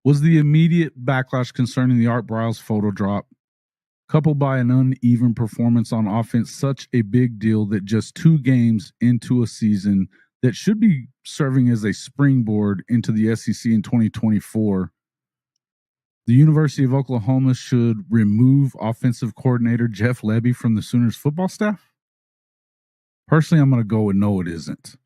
Was the immediate backlash concerning the Art Briles photo drop, coupled by an uneven performance on offense, such a big deal that just 2 games into a season that should be serving as a springboard into the SEC in 2024, the University of Oklahoma should remove offensive coordinator Jeff Lebby from the Sooners football staff? Personally, I'm going to go with no, it isn't.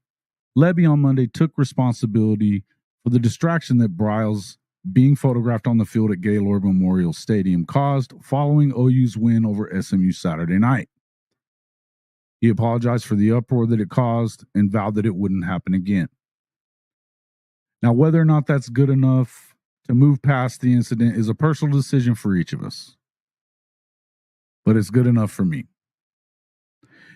Lebby on Monday took responsibility for the distraction that Briles being photographed on the field at Gaylord Memorial Stadium caused following OU's win over SMU Saturday night. He apologized for the uproar that it caused and vowed that it wouldn't happen again. Now, whether or not that's good enough to move past the incident is a personal decision for each of us, but it's good enough for me.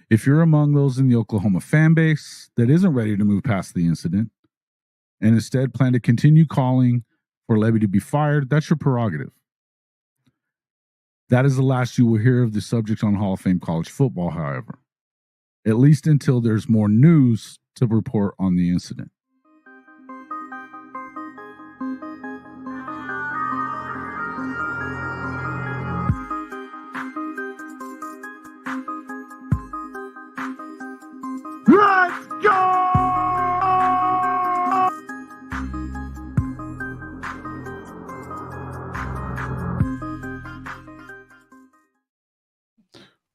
If you're among those in the Oklahoma fan base that isn't ready to move past the incident and instead plan to continue calling for Lebby to be fired, that's your prerogative. That is the last you will hear of the subject on Hall of Fame college football, however, at least until there's more news to report on the incident. Let's go!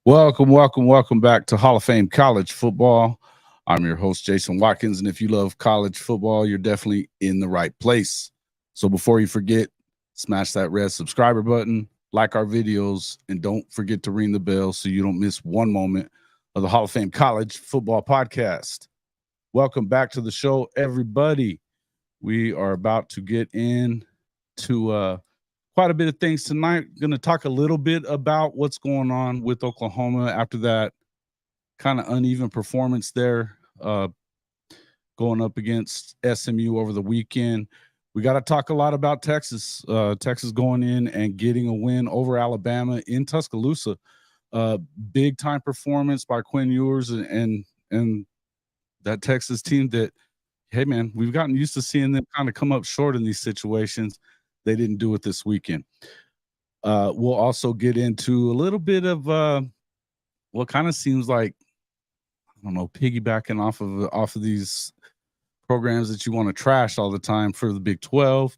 Welcome back to Hall of Fame College Football. I'm your host, Jason Watkins, and if you love college football, you're definitely in the right place. So before you forget, smash that red subscriber button, like our videos, and don't forget to ring the bell so you don't miss one moment of the Hall of Fame College Football Podcast. Welcome back to the show, everybody. We are about to get into quite a bit of things tonight. Going to talk a little bit about what's going on with Oklahoma after that kind of uneven performance there, going up against SMU over the weekend. We got to talk a lot about Texas. Texas going in and getting a win over Alabama in Tuscaloosa. Big time performance by Quinn Ewers and that Texas team that, hey man, we've gotten used to seeing them kind of come up short in these situations. They didn't do it this weekend. We'll also get into a little bit of what kind of seems like, I don't know, piggybacking off of these programs that you want to trash all the time for the Big 12.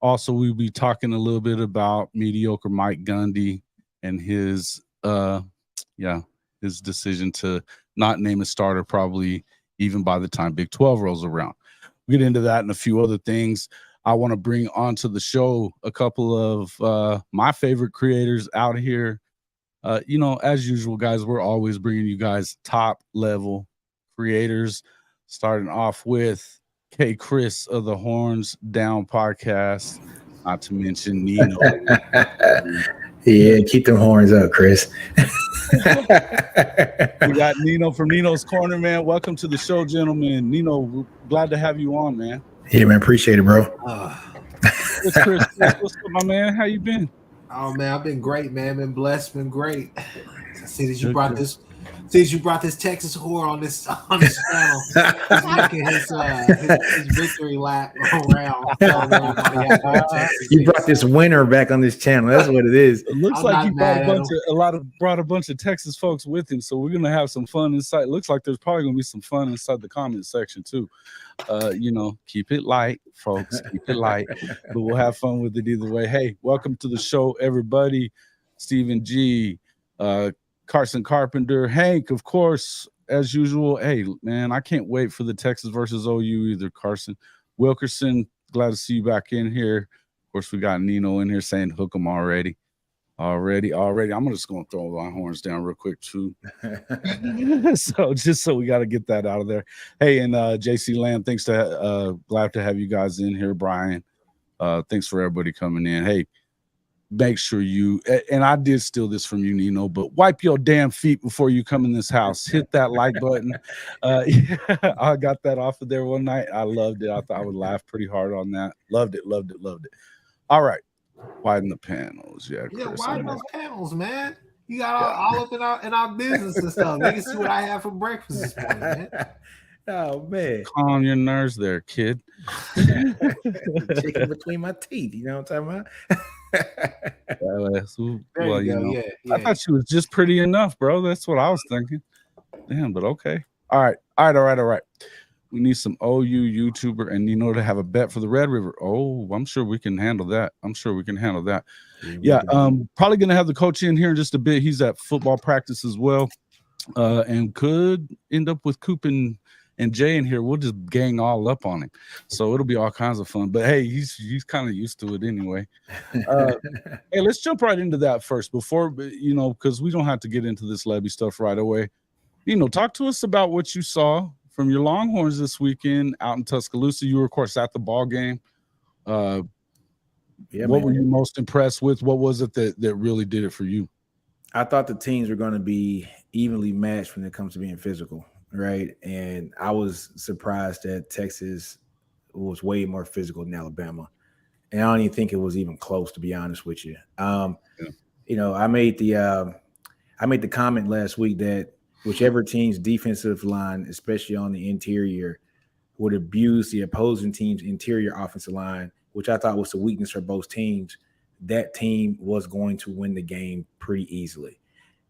Also, we'll be talking a little bit about mediocre Mike Gundy and his decision to not name a starter probably even by the time Big 12 rolls around. We'll get into that and a few other things. I want to bring onto the show a couple of my favorite creators out here. As usual, guys, we're always bringing you guys top-level creators, starting off with Kchris of the Horns Down podcast, not to mention Nino. Yeah, keep them horns up, Chris. We got Nino from Nino's Corner, man. Welcome to the show, gentlemen. Nino, we're glad to have you on, man. Yeah, man, appreciate it, bro. It's Chris. What's up, my man? How you been? Oh man, I've been great, man. Been blessed, been great. I see that you brought this. See that you brought this Texas whore on this channel. He's making his victory lap around. You brought this winner back on this channel. That's what it is. It looks like he brought a bunch of Texas folks with him, so we're gonna have some fun inside. It looks like there's probably gonna be some fun inside the comment section too. Keep it light, folks. Keep it light, but we'll have fun with it either way. Hey, welcome to the show, everybody. Stephen G, Carson Carpenter, Hank, of course, as usual. Hey, man, I can't wait for the Texas versus OU either, Carson. Wilkerson, glad to see you back in here. Of course, we got Nino in here saying hook 'em already. I'm just going to throw the Longhorns down real quick, too. So we got to get that out of there. Hey, and JC Lamb, glad to have you guys in here. Brian, thanks for everybody coming in. Hey, make sure and I did steal this from you, Nino, but wipe your damn feet before you come in this house. Hit that like button. I got that off of there one night. I loved it. I thought I would laugh pretty hard on that. Loved it. All right. Widen the panels. Yeah, widen those panels, man. You got all up in our business and stuff. They can see what I had for breakfast this morning, man. Oh man, calm your nerves there, kid. chicken between my teeth. You know what I'm talking about? There you go. Yeah. I thought she was just pretty enough, bro. That's what I was thinking. Damn, but okay. All right. We need some OU YouTuber and Nino to have a bet for the Red River. Oh, I'm sure we can handle that. Yeah, probably gonna have the coach in here in just a bit. He's at football practice as well, and could end up with Coop and Jay in here. We'll just gang all up on him, so it'll be all kinds of fun. But hey, he's kind of used to it anyway. Hey, let's jump right into that first before because we don't have to get into this Lebby stuff right away. Talk to us about what you saw from your Longhorns this weekend out in Tuscaloosa. You were, of course, at the ball game. What were you most impressed with? What was it that really did it for you? I thought the teams were going to be evenly matched when it comes to being physical, right? And I was surprised that Texas was way more physical than Alabama. And I don't even think it was even close, to be honest with you. I made the comment last week that whichever team's defensive line, especially on the interior, would abuse the opposing team's interior offensive line, which I thought was a weakness for both teams, that team was going to win the game pretty easily.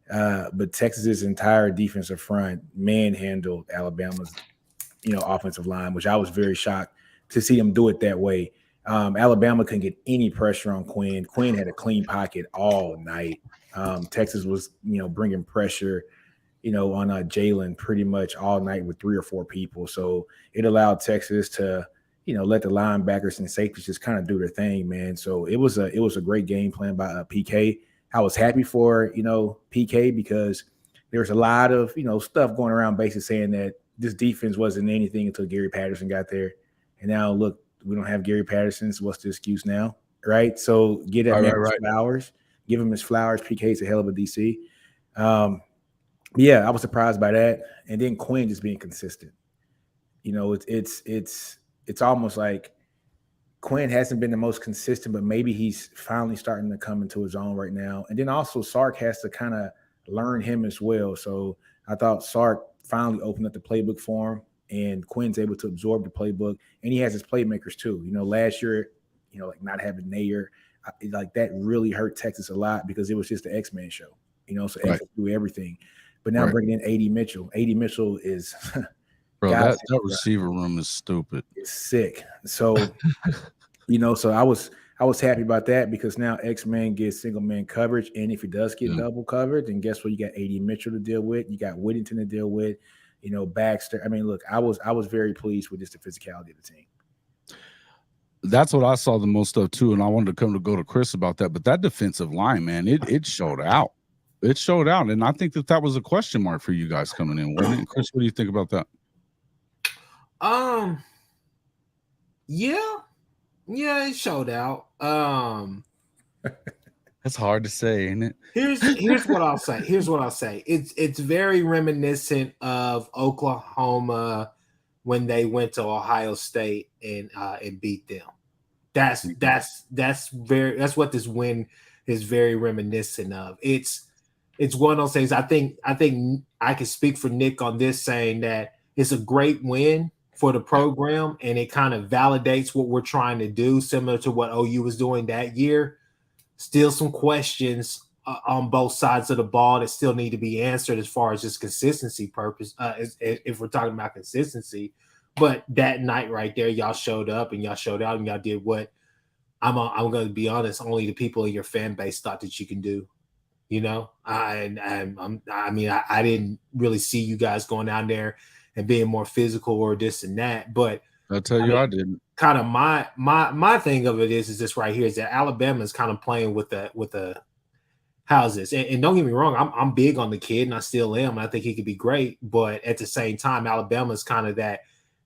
But Texas's entire defensive front manhandled Alabama's, offensive line, which I was very shocked to see them do it that way. Alabama couldn't get any pressure on Quinn. Quinn had a clean pocket all night. Texas was, bringing pressure, on Jalen pretty much all night with 3 or 4 people. So it allowed Texas to, let the linebackers and safeties just kind of do their thing, man. So it was a great game plan by PK. I was happy for, PK because there was a lot of, stuff going around basically saying that this defense wasn't anything until Gary Patterson got there. And now look, we don't have Gary Patterson. So what's the excuse now? Right. So get that man his flowers, give him his flowers. PK's a hell of a DC. Yeah, I was surprised by that. And then Quinn just being consistent. It's almost like Quinn hasn't been the most consistent, but maybe he's finally starting to come into his own right now. And then also Sark has to kind of learn him as well. So I thought Sark finally opened up the playbook for him, and Quinn's able to absorb the playbook. And he has his playmakers too. Last year, like not having Nair, like that really hurt Texas a lot because it was just the X-Men show, so X would do everything. But now bringing in A.D. Mitchell. A.D. Mitchell is bro, that receiver room is stupid. It's sick. So, so I was happy about that because now X-Man gets single man coverage. And if he does get double covered, then guess what? You got A.D. Mitchell to deal with. You got Whittington to deal with, Baxter. I mean, look, I was very pleased with just the physicality of the team. That's what I saw the most of too. And I wanted to go to Chris about that. But that defensive line, man, it showed out. It showed out, and I think that was a question mark for you guys coming in, wasn't it? Chris, what do you think about that? Yeah, it showed out. That's hard to say, ain't it? Here's what I'll say. It's very reminiscent of Oklahoma when they went to Ohio State and beat them. That's what this win is very reminiscent of. It's one of those things. I think I can speak for Nick on this, saying that it's a great win for the program, and it kind of validates what we're trying to do, similar to what OU was doing that year. Still some questions on both sides of the ball that still need to be answered as far as just consistency purpose, if we're talking about consistency. But that night right there, y'all showed up and y'all showed out and y'all did what I'm going to be honest, only the people in your fan base thought that you can do. I didn't really see you guys going down there and being more physical or this and that. But I'll tell you, I didn't. Kind of my thing of it is this right here is that Alabama is kind of playing with the how's this? And don't get me wrong, I'm big on the kid, and I still am. And I think he could be great, but at the same time, Alabama's kind of that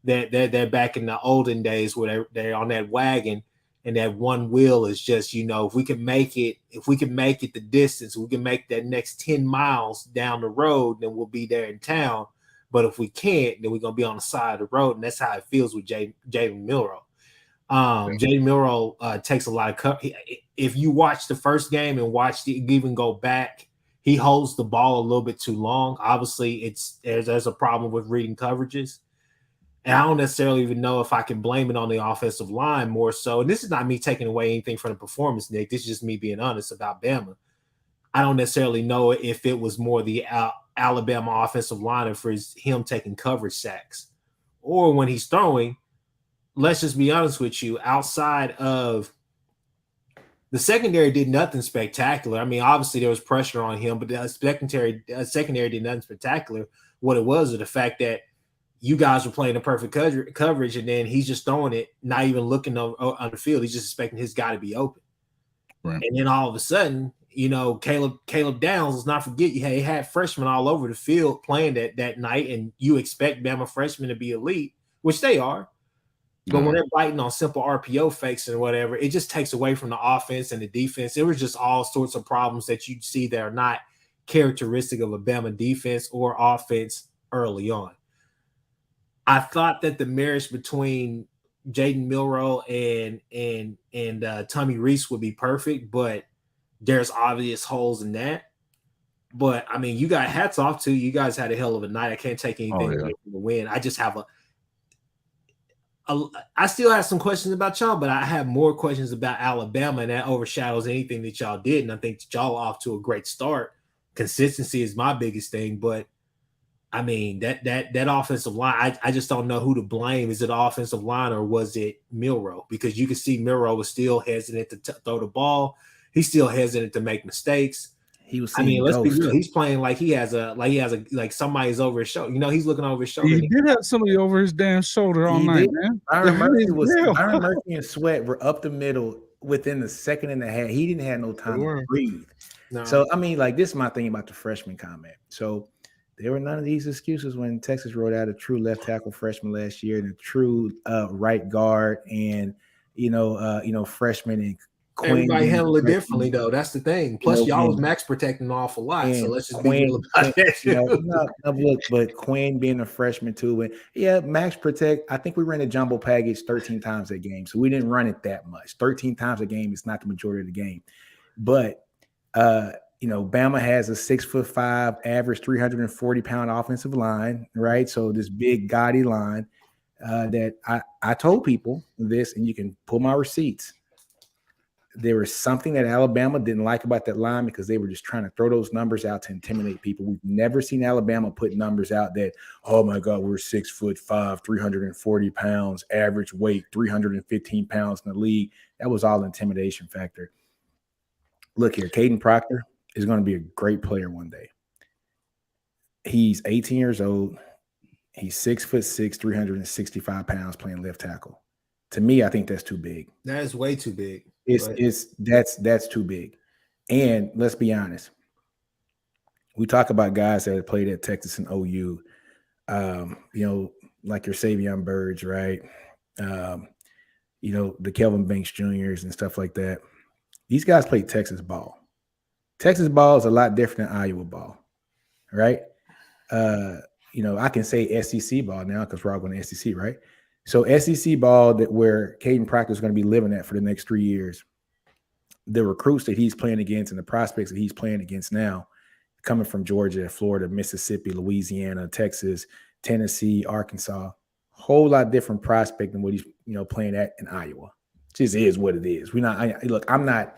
they're back in the olden days where they're on that wagon. And that one wheel is just, if we can make it the distance, we can make that next 10 miles down the road, then we'll be there in town. But if we can't, then we're going to be on the side of the road. And that's how it feels with Jalen Milroe. Jalen Milroe takes a lot of cover. If you watch the first game and even go back, he holds the ball a little bit too long. Obviously, there's a problem with reading coverages. And I don't necessarily even know if I can blame it on the offensive line more so. And this is not me taking away anything from the performance, Nick. This is just me being honest about Bama. I don't necessarily know if it was more the Alabama offensive line for him taking coverage sacks, or when he's throwing. Let's just be honest with you. Outside of the secondary, did nothing spectacular. I mean, obviously there was pressure on him, but the secondary did nothing spectacular. What it was the fact that you guys were playing the perfect coverage, and then he's just throwing it, not even looking on the field. He's just expecting his guy to be open. Right. And then all of a sudden, Caleb Downs, let's not forget, he had freshmen all over the field playing that night, and you expect Bama freshmen to be elite, which they are. But when they're biting on simple RPO fakes and whatever, it just takes away from the offense and the defense. It was just all sorts of problems that you see that are not characteristic of a Bama defense or offense early on. I thought that the marriage between Jaden Milroe and Tommy Reese would be perfect, but there's obvious holes in that. But I mean, you got hats off to you guys. Had a hell of a night. I can't take anything away from the win. I just have I still have some questions about y'all, but I have more questions about Alabama, and that overshadows anything that y'all did. And I think that y'all are off to a great start. Consistency is my biggest thing, but I mean that offensive line, I just don't know who to blame. Is it offensive line or was it Milroe? Because you can see Milroe was still hesitant to throw the ball. He's still hesitant to make mistakes. He was. Let's be real. He's playing like somebody's over his shoulder. He's looking over his shoulder. He did have somebody over his damn shoulder all night, man. Byron Murphy and Sweat were up the middle within the second and a half. He didn't have no time to breathe. No. So I mean, this is my thing about the freshman comment. So there were none of these excuses when Texas rolled out a true left tackle freshman last year and a true right guard and freshman and everybody handle it differently, though. That's the thing. Plus, y'all was max protecting an awful lot, so let's just be real about that. But Quinn being a freshman too, and max protect. I think we ran a jumbo package 13 times a game, so we didn't run it that much. 13 times a game is not the majority of the game, but Bama has a 6'5", average 340-pound offensive line, right? So this big gaudy line that I told people this, and you can pull my receipts. There was something that Alabama didn't like about that line because they were just trying to throw those numbers out to intimidate people. We've never seen Alabama put numbers out that, oh my God, we're 6'5", 340 pounds, average weight, 315 pounds in the league. That was all intimidation factor. Look here, Caden Proctor is going to be a great player one day. He's 18 years old. He's 6'6", 365 pounds playing left tackle. To me, I think that's too big. That is way too big. That's too big. And let's be honest. We talk about guys that have played at Texas and OU, like your Savion Birds, right? The Kelvin Banks Juniors and stuff like that. These guys play Texas ball. Texas ball is a lot different than Iowa ball, right? I can say SEC ball now because we're all going to SEC, right? So SEC ball where Caden Proctor is going to be living at for the next 3 years. The recruits that he's playing against and the prospects that he's playing against now, coming from Georgia, Florida, Mississippi, Louisiana, Texas, Tennessee, Arkansas, whole lot different prospect than what he's playing at in Iowa. Just is what it is. I'm not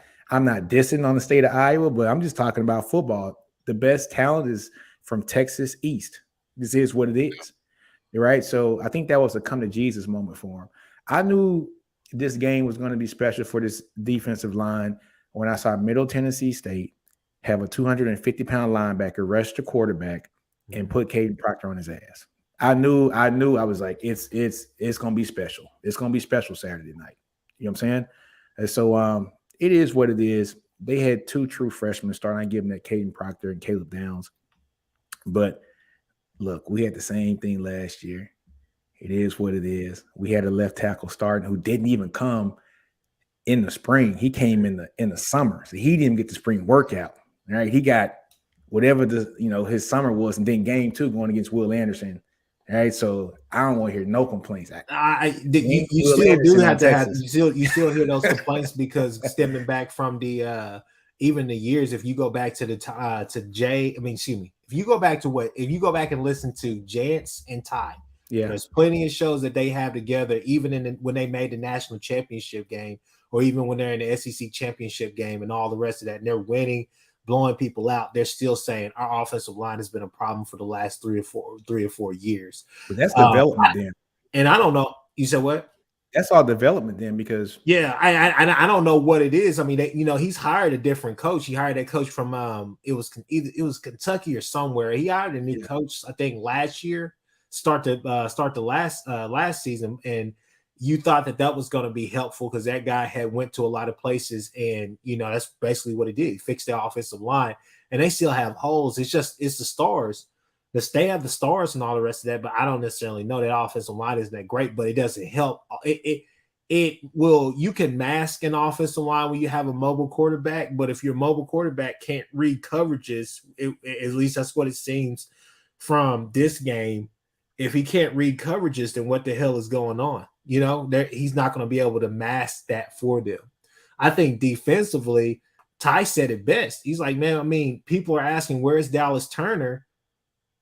dissing on the state of Iowa, but I'm just talking about football. The best talent is from Texas East. This is what it is. Right. So I think that was a come to Jesus moment for him. I knew this game was going to be special for this defensive line when I saw Middle Tennessee State have a 250-pound linebacker rush the quarterback and put Caden Proctor on his ass. I knew I was like, it's going to be special. It's going to be special Saturday night. You know what I'm saying? And so it is what it is. They had two true freshmen starting. I give them that Caden Proctor and Caleb Downs. But look, we had the same thing last year. It is what it is. We had a left tackle starting who didn't even come in the spring. He came in the summer. So he didn't get the spring workout. All right. He got whatever his summer was, and then game 2 going against Will Anderson. All right. So I don't want to hear no complaints. You still hear those complaints because stemming back from the even the years, if you go back to if you go back and listen to Jance and Ty, Yeah, there's plenty of shows that they have together, even when they made the national championship game, or even when they're in the SEC championship game and all the rest of that, and they're winning, blowing people out. They're still saying our offensive line has been a problem for the last 3 or 4 years. but that's development then. And I don't know. You said what? That's all development then, because I don't know what it is. I mean, he's hired a different coach. He hired that coach from it was Kentucky or somewhere. He hired a new coach, I think, last year. Start the last season, and you thought that was going to be helpful because that guy had went to a lot of places, and that's basically what he did. He fixed the offensive line, and they still have holes. It's the stars. They have the stars and all the rest of that, but I don't necessarily know that offensive line isn't that great, but it doesn't help. You can mask an offensive line when you have a mobile quarterback, but if your mobile quarterback can't read coverages, at least that's what it seems from this game. If he can't read coverages, then what the hell is going on? He's not going to be able to mask that for them. I think defensively, Ty said it best. He's like, man, I mean, people are asking, where's Dallas Turner?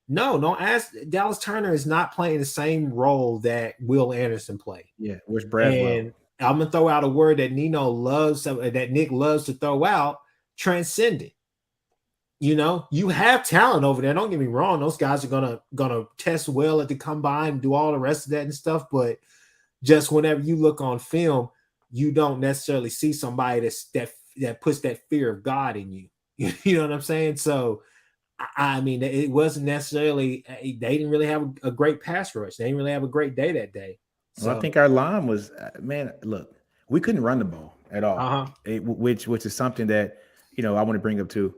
No, don't ask. Dallas Turner is not playing the same role that Will Anderson played. Yeah, where's Bradwell? And I'm going to throw out a word that that Nick loves to throw out, transcendent. You have talent over there. Don't get me wrong. Those guys are gonna test well at the combine and do all the rest of that and stuff. But just whenever you look on film, you don't necessarily see somebody that puts that fear of God in you. You know what I'm saying? So, I mean, it wasn't necessarily. They didn't really have a great pass rush. They didn't really have a great day that day. So, well, I think our line was, man. Look, we couldn't run the ball at all, which is something that I want to bring up too.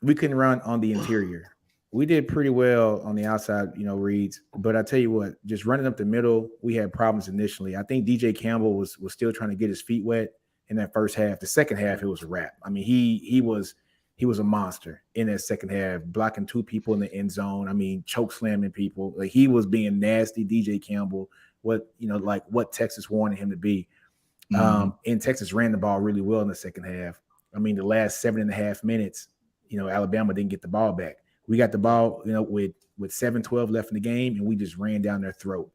We couldn't run on the interior. We did pretty well on the outside, reads. But I tell you what, just running up the middle, we had problems initially. I think DJ Campbell was still trying to get his feet wet in that first half. The second half, it was a wrap. I mean, he was a monster in that second half, blocking 2 people in the end zone. I mean, choke slamming people. Like, he was being nasty, DJ Campbell. What Texas wanted him to be. And Texas ran the ball really well in the second half. I mean, the last 7.5 minutes, Alabama didn't get the ball back. We got the ball, with 7:12 left in the game, and we just ran down their throat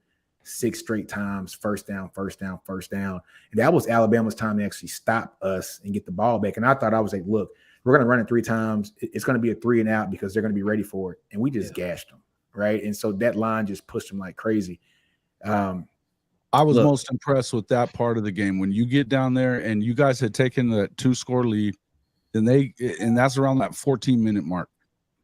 6 straight times, first down. And that was Alabama's time to actually stop us and get the ball back. And I was like, look, we're going to run it 3 times. It's going to be a 3 and out because they're going to be ready for it. And we just gashed them, right? And so that line just pushed them like crazy. I was most impressed with that part of the game. When you get down there and you guys had taken the 2-score lead, and that's around that 14-minute mark,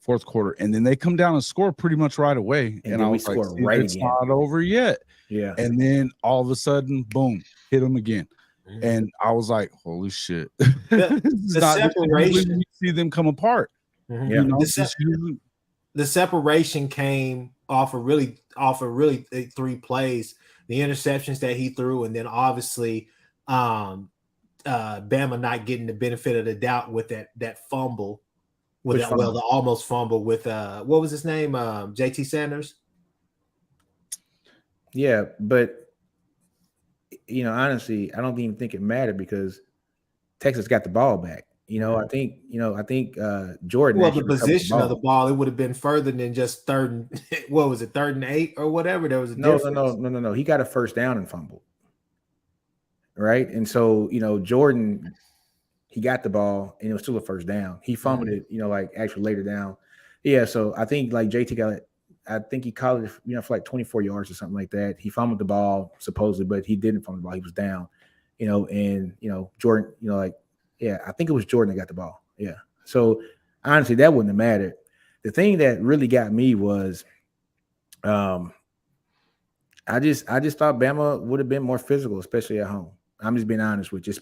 fourth quarter. And then they come down and score pretty much right away. And I was like, it's not over yet. Yeah. And then all of a sudden, boom, hit them again. And I was like, holy shit. The separation. You see them come apart. Yeah. The separation came off of really 3 plays. The interceptions that he threw, and then obviously Bama not getting the benefit of the doubt with that fumble, the almost fumble with what was his name, JT Sanders. Yeah, but honestly, I don't even think it mattered because Texas got the ball back. I think Jordan. Well, the position of the ball, it would have been further than just 3rd and 3rd and 8 or whatever. There was a difference. No. He got a first down and fumbled, right? And so Jordan, he got the ball and it was still a first down. He fumbled it, actually later down. Yeah, so I think like JT got it. I think he caught it, for like 24 yards or something like that. He fumbled the ball supposedly, but he didn't fumble the ball. He was down, and Jordan, yeah, I think it was Jordan that got the ball. Yeah. So honestly, that wouldn't have mattered. The thing that really got me was I just thought Bama would have been more physical, especially at home. I'm just being honest with you,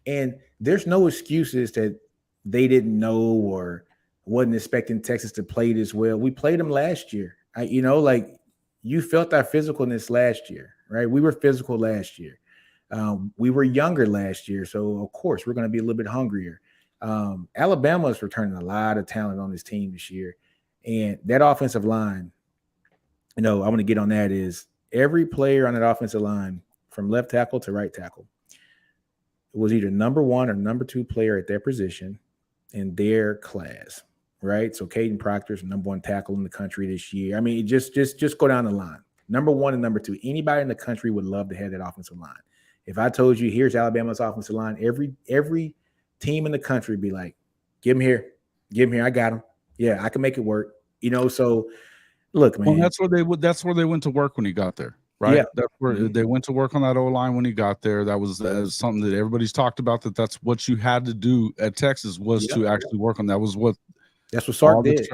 and there's no excuses that they didn't know or wasn't expecting Texas to play this well. We played them last year. You felt our physicalness last year, right? We were physical last year. We were younger last year, so of course we're going to be a little bit hungrier. Alabama is returning a lot of talent on this team this year, and that offensive line, I want to get on that, is every player on that offensive line from left tackle to right tackle was either number 1 or number 2 player at their position in their class. right? So Caden Proctor's number 1 tackle in the country this year. I mean, just go down the line. Number 1 and number 2. Anybody in the country would love to have that offensive line. If I told you here's Alabama's offensive line, every team in the country would be like, give him here, I got him. Yeah, I can make it work. So look, man. Well, that's where they went to work when he got there. Right. Yeah. That's where they went to work on that O-line when he got there. That was something that everybody's talked about, that's what you had to do at Texas was to actually work on. That's what Sark did.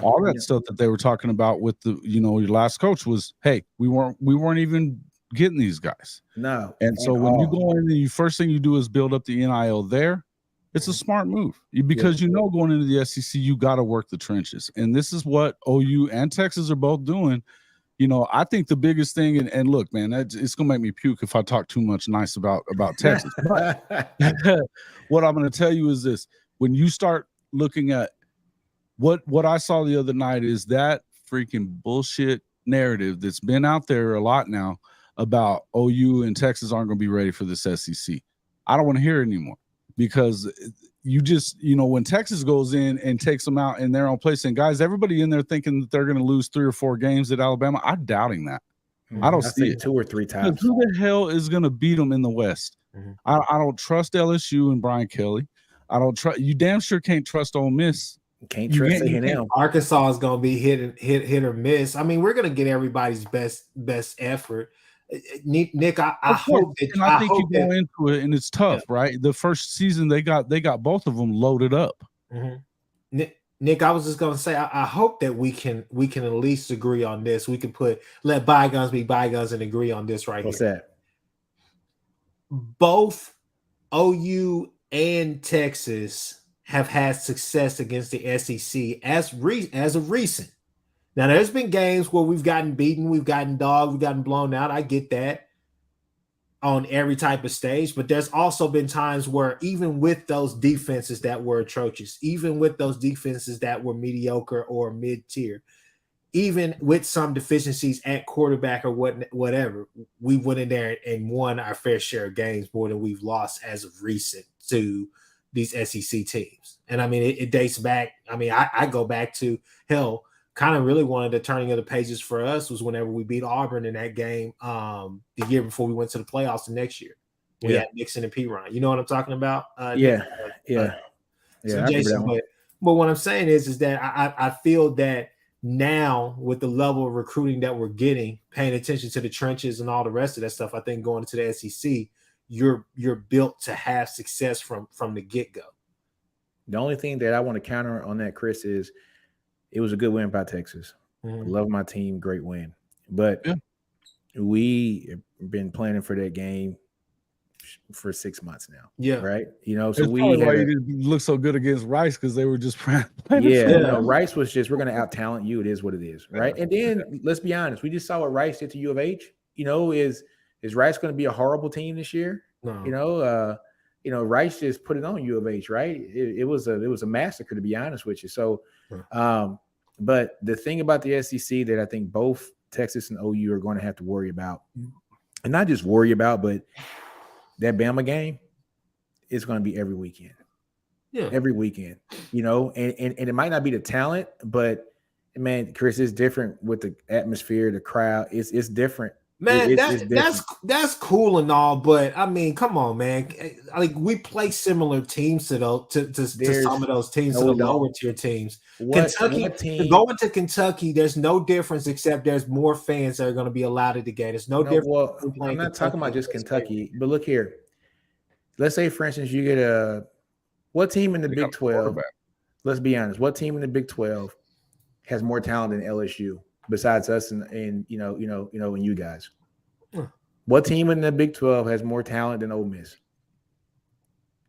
All that stuff that they were talking about with the, your last coach was, hey, we weren't even getting these guys. No. And so when you go in and the first thing you do is build up the NIL there, it's a smart move because going into the SEC, you got to work the trenches. And this is what OU and Texas are both doing. I think the biggest thing, and look, man, it's gonna make me puke if I talk too much nice about Texas. But what I'm gonna tell you is this: when you start looking at what I saw the other night is that freaking bullshit narrative that's been out there a lot now about OU and Texas aren't gonna be ready for this SEC. I don't want to hear it anymore because you just, when Texas goes in and takes them out in their own place, and guys, everybody in there thinking that they're going to lose 3 or 4 games at Alabama, I'm doubting that. I don't see it 2 or 3 times. Who the hell is going to beat them in the West? I don't trust LSU and Brian Kelly. I don't trust you. Damn sure can't trust Ole Miss. Can't trust A&M. Arkansas is going to be hit or miss. I mean, we're going to get everybody's best effort. Nick, I hope that, and I think you go into it and it's tough, right? The first season they got both of them loaded up. Nick, I was just gonna say I hope that we can at least agree on this. We can let bygones be bygones and agree on this right What's here. That? Both OU and Texas have had success against the SEC as of recent. Now, there's been games where we've gotten beaten, we've gotten dogged, we've gotten blown out. I get that on every type of stage, but there's also been times where even with those defenses that were atrocious, even with those defenses that were mediocre or mid-tier, even with some deficiencies at quarterback or whatever, we went in there and won our fair share of games more than we've lost as of recent to these SEC teams. And I mean, it dates back. I mean, I go back to hell. Kind of really one of the turning of the pages for us was whenever we beat Auburn in that game the year before we went to the playoffs the next year. We had Nixon and Perine. You know what I'm talking about? Jason, but what I'm saying is that I feel that now with the level of recruiting that we're getting, paying attention to the trenches and all the rest of that stuff, I think going into the SEC, you're built to have success from the get-go. The only thing that I want to counter on that, Chris, is it was a good win by Texas. Love my team, great win. But we have been planning for that game for 6 months now. Yeah. Right. So it's why you didn't look so good against Rice because they were just playing. Rice was just, we're going to out talent you. It is what it is. Right. And then let's be honest. We just saw what Rice did to U of H. Is Rice going to be a horrible team this year? No. Rice just put it on U of H, right? It was a massacre, to be honest with you. So, but the thing about the SEC that I think both Texas and OU are going to have to worry about, and not just worry about, but that Bama game is going to be every weekend. Yeah, every weekend. And it might not be the talent, but man, Chris, it's different with the atmosphere, the crowd. It's different. Man, that's cool and all, but I mean, come on, man. Like we play similar teams to some of those teams, to the lower tier teams. Kentucky, going to Kentucky, there's no difference except there's more fans that are going to be allowed at the game. There's no difference. Well, I'm not talking about just Kentucky, but look here. Let's say, for instance, you get what team in the Big 12? Let's be honest. What team in the Big 12 has more talent than LSU? Besides us and you guys, what team in the Big 12 has more talent than Ole Miss?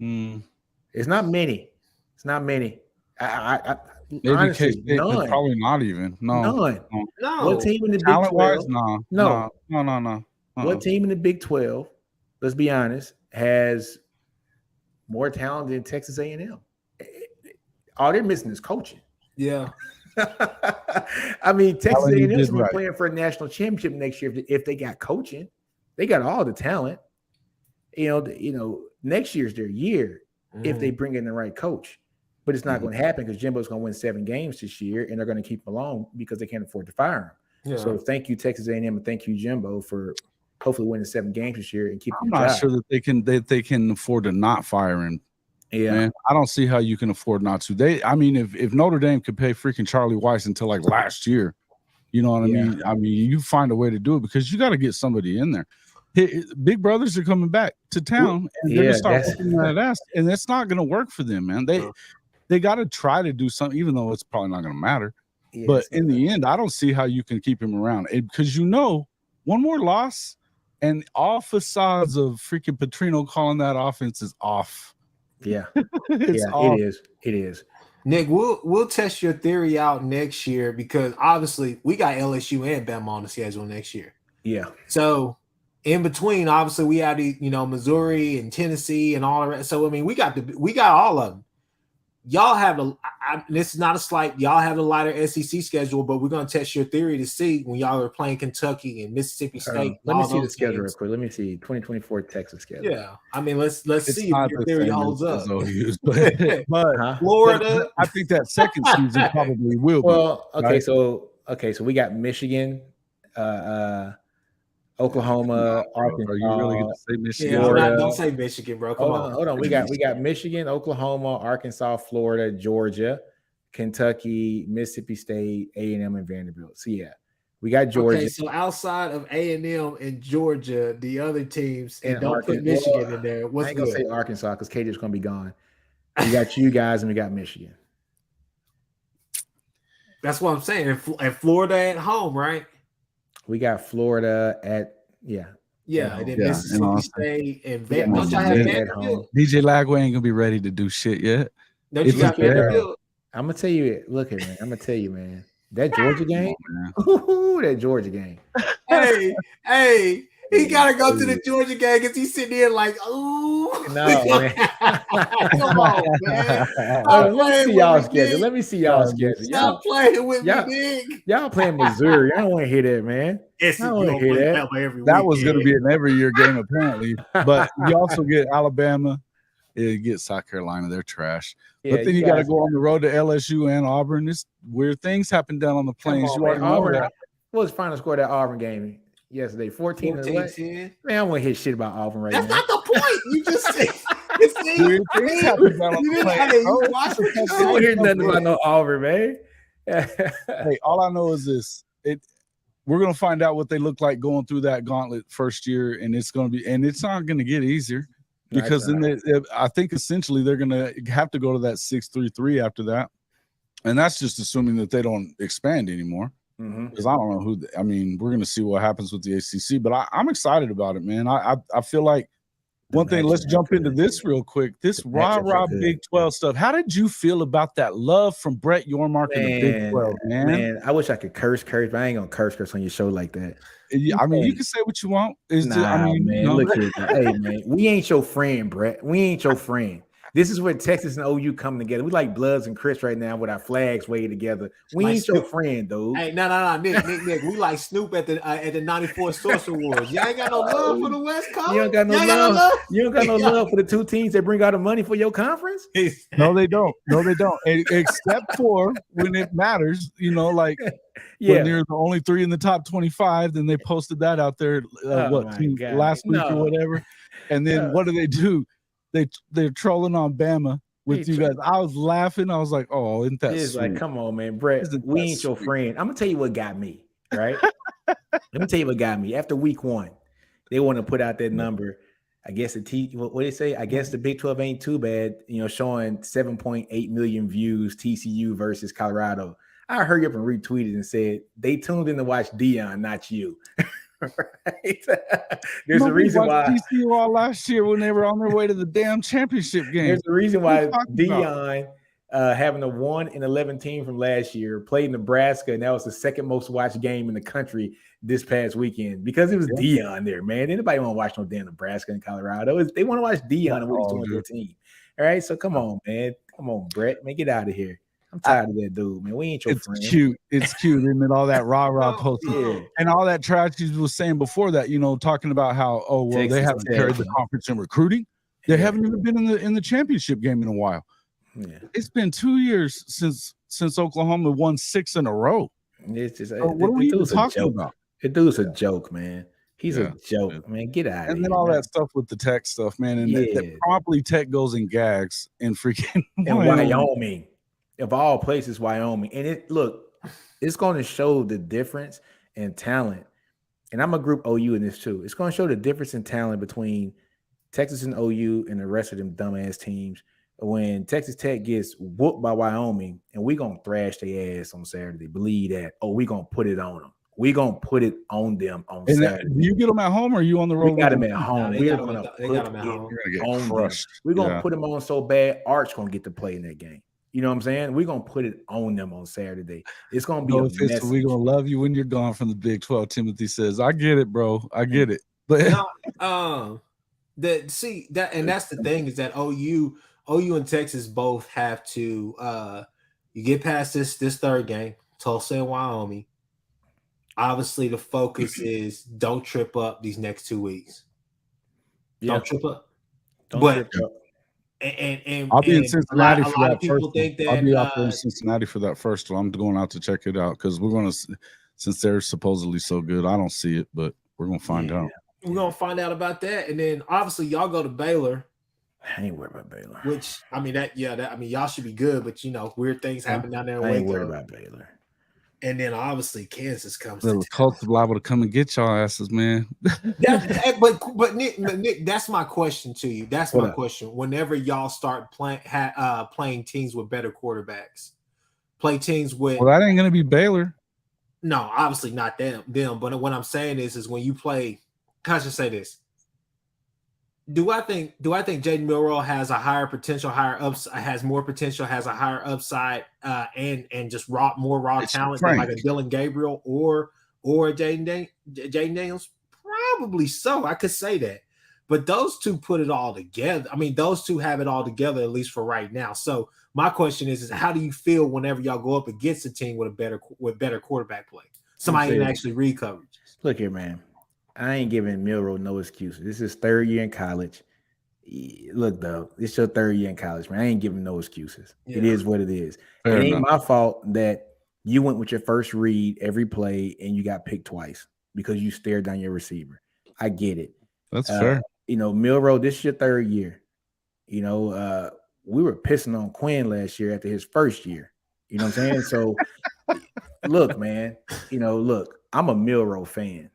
It's not many. It's not many. Maybe honestly, none. Probably not even. None. No. What team in the Big 12? No. What team in the Big 12? Let's be honest. Has more talent than Texas A&M? All they're missing is coaching. Yeah. I mean, Texas A&M is playing for a national championship next year if they got coaching. They got all the talent. Next year's their year if they bring in the right coach. but it's not going to happen because Jimbo's going to win 7 games this year, and they're going to keep him alone because they can't afford to fire him. Yeah. So thank you, Texas A&M, and thank you, Jimbo, for hopefully winning 7 games this year and keep. I'm not sure that they can afford to not fire him. Yeah, man, I don't see how you can afford not to. If Notre Dame could pay freaking Charlie Weiss until like last year, you know what I mean? I mean, you find a way to do it because you got to get somebody in there. Big brothers are coming back to town, and they're gonna start working that ass, and that's not gonna work for them, man. They got to try to do something, even though it's probably not gonna matter. Yeah, but in the end, I don't see how you can keep him around because one more loss, and all facades of freaking Petrino calling that offense is off. Yeah, it is. Nick, we'll test your theory out next year because obviously we got LSU and Bama on the schedule next year. Yeah. So in between, obviously we have Missouri and Tennessee and all the rest. So I mean, we got all of them. Y'all have this is not a slight. Y'all have a lighter SEC schedule, but we're gonna test your theory to see when y'all are playing Kentucky and Mississippi State. Let me see the schedule real quick. Let me see 2024 Texas schedule. Yeah, I mean, let's see if your theory holds up. But Florida, I think that second season probably will. Well, okay, right? so we got Michigan, Oklahoma, Arkansas. Are you really going to say Michigan? Yeah, don't say Michigan, bro. Hold on. We got Michigan, Oklahoma, Arkansas, Florida, Georgia, Kentucky, Mississippi State, A&M, and Vanderbilt. So yeah, we got Georgia. Okay, so outside of A&M and Georgia, the other teams, and don't put Michigan in there. I ain't gonna say Arkansas because KJ's gonna be gone. We got you guys, and we got Michigan. That's what I'm saying. And Florida at home, right? We got Florida at and then Mississippi State and don't y'all have Vanderbilt? DJ Lagway ain't gonna be ready to do shit yet. Don't you got Vanderbilt? I'm gonna tell you. Look at man. I'm gonna tell you, man. That Georgia game. That Georgia game. Hey. He gotta go to the Georgia game because he's sitting there like, ooh. No, man. Come on, man. Let me see y'all schedule. Stop playing with me, big. Y'all playing Missouri. I don't want to hear that, man. I don't want to hear that. That was going to be an every year game, apparently. But you also get Alabama. You get South Carolina. They're trash. But then you got to go on the road to LSU and Auburn. This weird things happen down on the plains. You already know that. What was the final score of that Auburn game yesterday? 14-10. Man, I want to hear shit about Auburn right now. That's not the point. You just said weird things happen down on the plains. I don't hear nothing about no Auburn, man. Hey, all I know is this. We're gonna find out what they look like going through that gauntlet first year, and it's not gonna get easier because then I think essentially they're gonna have to go to that 6-3-3 after that, and that's just assuming that they don't expand anymore. Because I don't know we're going to see what happens with the ACC, but I'm excited about it, man. I feel like one thing, let's jump into this real quick. This rah-rah Big 12 stuff. How did you feel about that love from Brett Yormark in the Big 12, man? Man, I wish I could curse, but I ain't going to curse on your show like that. I mean, you can say what you want. Look here. Hey, man, we ain't your friend, Brett. We ain't your friend. This is where Texas and OU come together. We like Bloods and Chris right now with our flags waved together. We ain't your friend, dude. Hey, no, Nick. We like Snoop at the 94 Source Awards. Y'all ain't got no love for the West Coast. You don't got no love. You don't got no love for the two teams that bring out the money for your conference. No, they don't. Except for when it matters. When they're the only 3 in the top 25, then they posted that out there. Last week or whatever. And then what do? They're trolling on Bama with you guys. I was laughing. I was like, "Oh, isn't that sweet?" Like, come on, man, Brett. We ain't your friend. I'm gonna tell you what got me. Right? Let me tell you what got me. After week 1, they want to put out that number. I guess what they say? I guess the Big 12 ain't too bad. Showing 7.8 million views. TCU versus Colorado. I hurried up and retweeted and said they tuned in to watch Dion, not you. Right. There's a reason why TCU all last year when they were on their way to the damn championship game. There's a reason why Dion, having a 1-11 team from last year, played Nebraska, and that was the second most watched game in the country this past weekend because it was Dion there, man. Anybody want to watch no damn Nebraska and Colorado? They want to watch Dion and what he's doing to their team. All right, so come on, man. Come on, Brett. Man, get out of here. I'm tired of that dude, man. We ain't your friend. It's cute, isn't it? All that rah-rah posting and all that trash he was saying before that, talking about how, they haven't carried the conference in recruiting. They haven't even been in the championship game in a while. Yeah. It's been 2 years since Oklahoma won 6 in a row. It's just What are we even talking about? The dude's a joke, man. He's a joke, man. Get out of here. And then all that stuff with the Tech stuff, man. And that promptly Tech goes and gags and freaking Wyoming. Of all places, Wyoming. And it's going to show the difference in talent. And I'm a group OU in this too. It's going to show the difference in talent between Texas and OU and the rest of them dumbass teams. When Texas Tech gets whooped by Wyoming, and we're going to thrash their ass on Saturday. Believe that. Oh, we're going to put it on them. We're going to put it on them on Saturday. Do you get them at home or are you on the road? We got them at home. We're going to put them at home. We're going to put them on so bad, Arch going to get to play in that game. You know what I'm saying? We're going to put it on them on Saturday. It's going to be we're going to love you when you're gone from the Big 12, Timothy says. I get it, bro. I get it. But and that's the thing is that OU and Texas both have to you get past this third game, Tulsa and Wyoming. Obviously, the focus is don't trip up these next 2 weeks. Don't trip up. Trip up. And I'll be in Cincinnati for that first one. I'll be out there in Cincinnati for that first one. I'm going out to check it out because we're going to, since they're supposedly so good, I don't see it, but we're going to find out. We're going to find out about that. And then obviously y'all go to Baylor. I ain't worried about Baylor. Which, I mean, y'all should be good, but weird things happen down there. I ain't worried about Baylor. And then obviously Kansas comes. The Colts are liable to come and get y'all asses, man. But Nick, that's my question to you. That's my question. Whenever y'all start playing teams with better quarterbacks, play teams with. Well, that ain't gonna be Baylor. No, obviously not them. But what I'm saying is when you play. I should say this. Do I think Jaden Milroe has a higher potential, has more potential, has a higher upside, and just more raw talent than like a Dylan Gabriel or Jaden Daniels? Probably so. I could say that. But those two put it all together. I mean, those two have it all together, at least for right now. So my question is how do you feel whenever y'all go up against a team with better quarterback play? Somebody can actually read coverage. Look here, man. I ain't giving Milroe no excuses. This is third year in college. Look, though, it's your third year in college, man. I ain't giving no excuses. Yeah. It is what it is. Fair enough. My fault that you went with your first read every play and you got picked twice because you stared down your receiver. I get it. That's fair. Milroe, this is your third year. We were pissing on Quinn last year after his first year. You know what I'm saying? So, look, man, I'm a Milroe fan.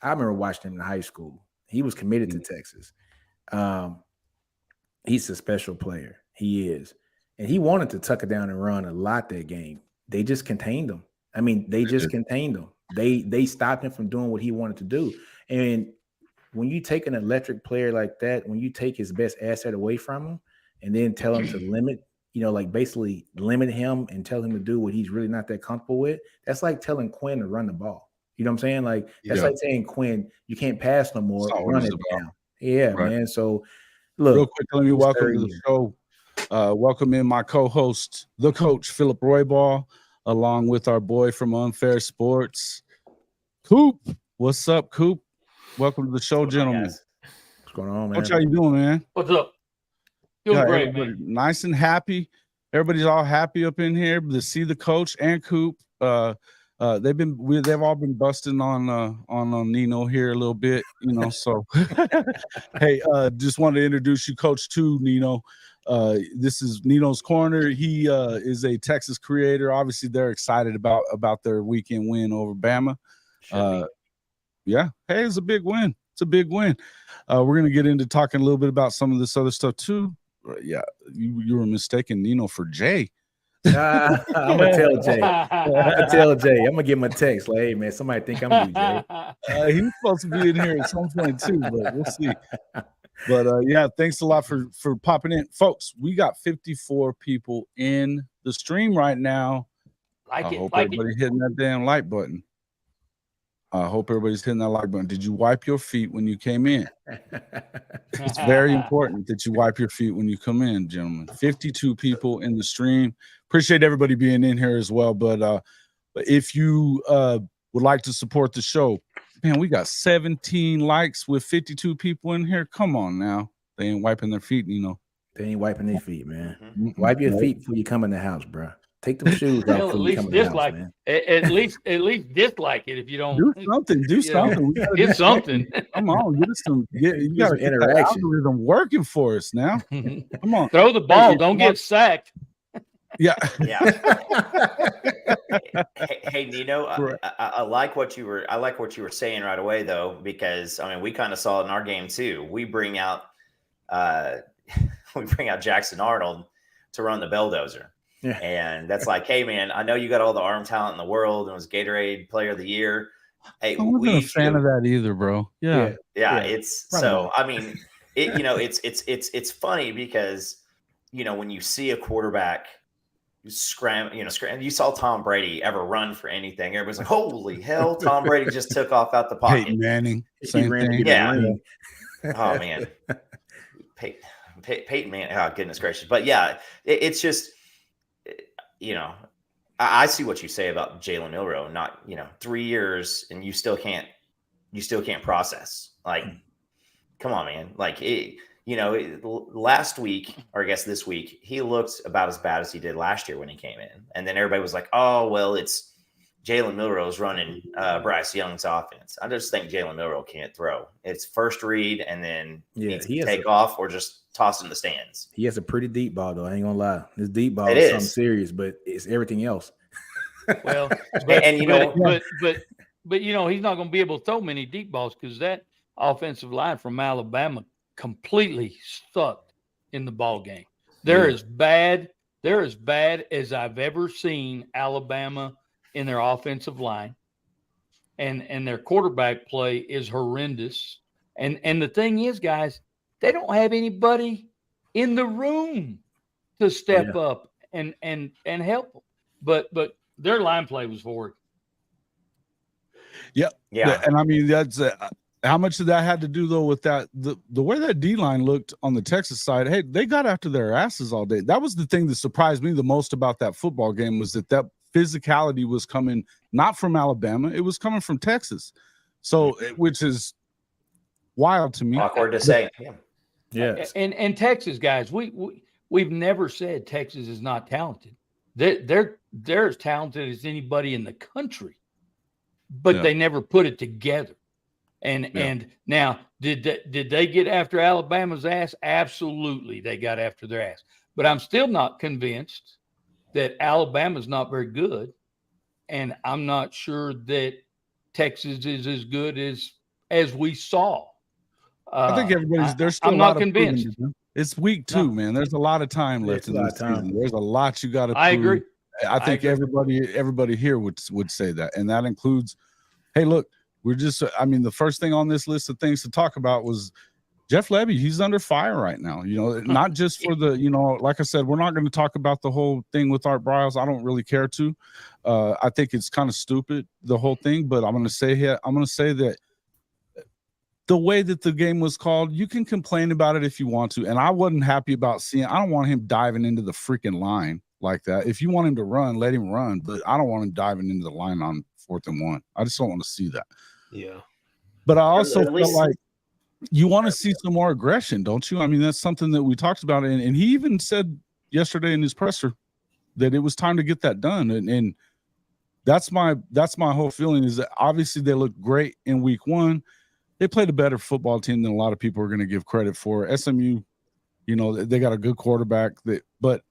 I remember watching him in high school. He was committed to Texas. He's a special player. He is. And he wanted to tuck it down and run a lot that game. They just contained him. I mean, they just contained him. They stopped him from doing what he wanted to do. And when you take an electric player like that, when you take his best asset away from him and then tell him to limit, basically limit him and tell him to do what he's really not that comfortable with, that's like telling Quinn to run the ball. You know what I'm saying? Like, that's like saying, Quinn, you can't pass no more. Run it down. Yeah, right. Man. So, look. Real quick, let me welcome to the show. Welcome in my co-host, the coach, Philip Roybal, along with our boy from Unfair Sports, Coop. What's up, Coop? Welcome to the show, gentlemen. What's going on, man? Coach, how you doing, man? What's up? Doing great, man. Nice and happy. Everybody's all happy up in here to see the coach and Coop. They've all been busting on Nino here a little bit, so hey, just wanted to introduce you, Coach, to Nino. This is Nino's Corner. He is a Texas creator. Obviously, they're excited about their weekend win over Bama. Hey, it's a big win. It's a big win. We're gonna get into talking a little bit about some of this other stuff too. You were mistaken Nino for Jay. I'm gonna tell Jay. I'm gonna give him a text like, "Hey, man, somebody think I'm you, Jay." He's supposed to be in here at some point too, but we'll see. But thanks a lot for popping in, folks. We got 54 people in the stream right now. I hope everybody's hitting that damn like button. Did you wipe your feet when you came in? It's very important that you wipe your feet when you come in, gentlemen. 52 people in the stream. Appreciate everybody being in here as well. But if you would like to support the show, man, we got 17 likes with 52 people in here. Come on now. They ain't wiping their feet, They ain't wiping their feet, man. Mm-mm. Wipe your feet before you come in the house, bro. Take them shoes off Hell, at before you least come in the house, dislike man. at least dislike it if you don't Do something. Do you know, something. We gotta get do something. Come on, get us some. You Get got to some get that interaction. algorithm working for us now. Come on, Throw the ball. Hey, Don't get sacked. yeah. Yeah. Hey, Nino, I like what you were. I like what you were saying right away, though, because I mean, we kind of saw it in our game too. We bring out Jackson Arnold to run the bulldozer. Yeah. And that's like, hey, man, I know you got all the arm talent in the world and was Gatorade Player of the Year. Hey, I wasn't a fan of that either, bro. Yeah. It's so. I mean, it's funny because when you see a quarterback scram, you saw Tom Brady ever run for anything. Everybody's like, holy hell, Tom Brady just took off out the pocket. Peyton Manning, He same ran to thing. get the ring. Oh man, Peyton Manning. Oh goodness gracious! But yeah, it's just I see what you say about Jalen Milroe. Not 3 years and you still can't process. Like, come on, man. Like last week, or I guess this week, he looked about as bad as he did last year when he came in. And then everybody was like, oh, well, it's Jalen Milroe's running Bryce Young's offense. I just think Jalen Milroe can't throw. It's first read and then needs to take off or just toss in the stands. He has a pretty deep ball, though. I ain't gonna lie. His deep ball is something serious, but it's everything else. Well, but he's not going to be able to throw many deep balls because that offensive line from Alabama completely sucked in the ball game. They're as bad as I've ever seen Alabama in their offensive line, and their quarterback play is horrendous. And the thing is, guys, they don't have anybody in the room to step up and help them. But their line play was forward. Yeah. And I mean, that's how much of that had to do though with that the way that D line looked on the Texas side. Hey, they got after their asses all day. That was the thing that surprised me the most about that football game, was that physicality was coming not from Alabama, it was coming from Texas. So, which is wild to me. Awkward to say. Yeah. And Texas guys, we've never said Texas is not talented. They're as talented as anybody in the country, but they never put it together. And now, did they get after Alabama's ass? Absolutely, they got after their ass. But I'm still not convinced that Alabama's not very good, and I'm not sure that Texas is as good as we saw. I think there's still I'm not convinced. It's week 2, man. There's a lot of time left in this season. There's a lot you got to prove. I agree. I think everybody here would say that, and that includes, hey, look, the first thing on this list of things to talk about was Jeff Lebby. He's under fire right now. Not just for the, like I said, we're not going to talk about the whole thing with Art Briles. I don't really care to. I think it's kind of stupid, the whole thing. But I'm going to say that the way that the game was called, you can complain about it if you want to. And I wasn't happy about I don't want him diving into the freaking line like that. If you want him to run, let him run. But I don't want him diving into the line on 4th and 1. I just don't want to see that. Yeah. But I also feel like you want to see some more aggression, don't you? I mean, that's something that we talked about. And he even said yesterday in his presser that it was time to get that done. And that's my whole feeling, is that obviously they looked great in week 1. They played a better football team than a lot of people are going to give credit for. SMU, they got a good quarterback, but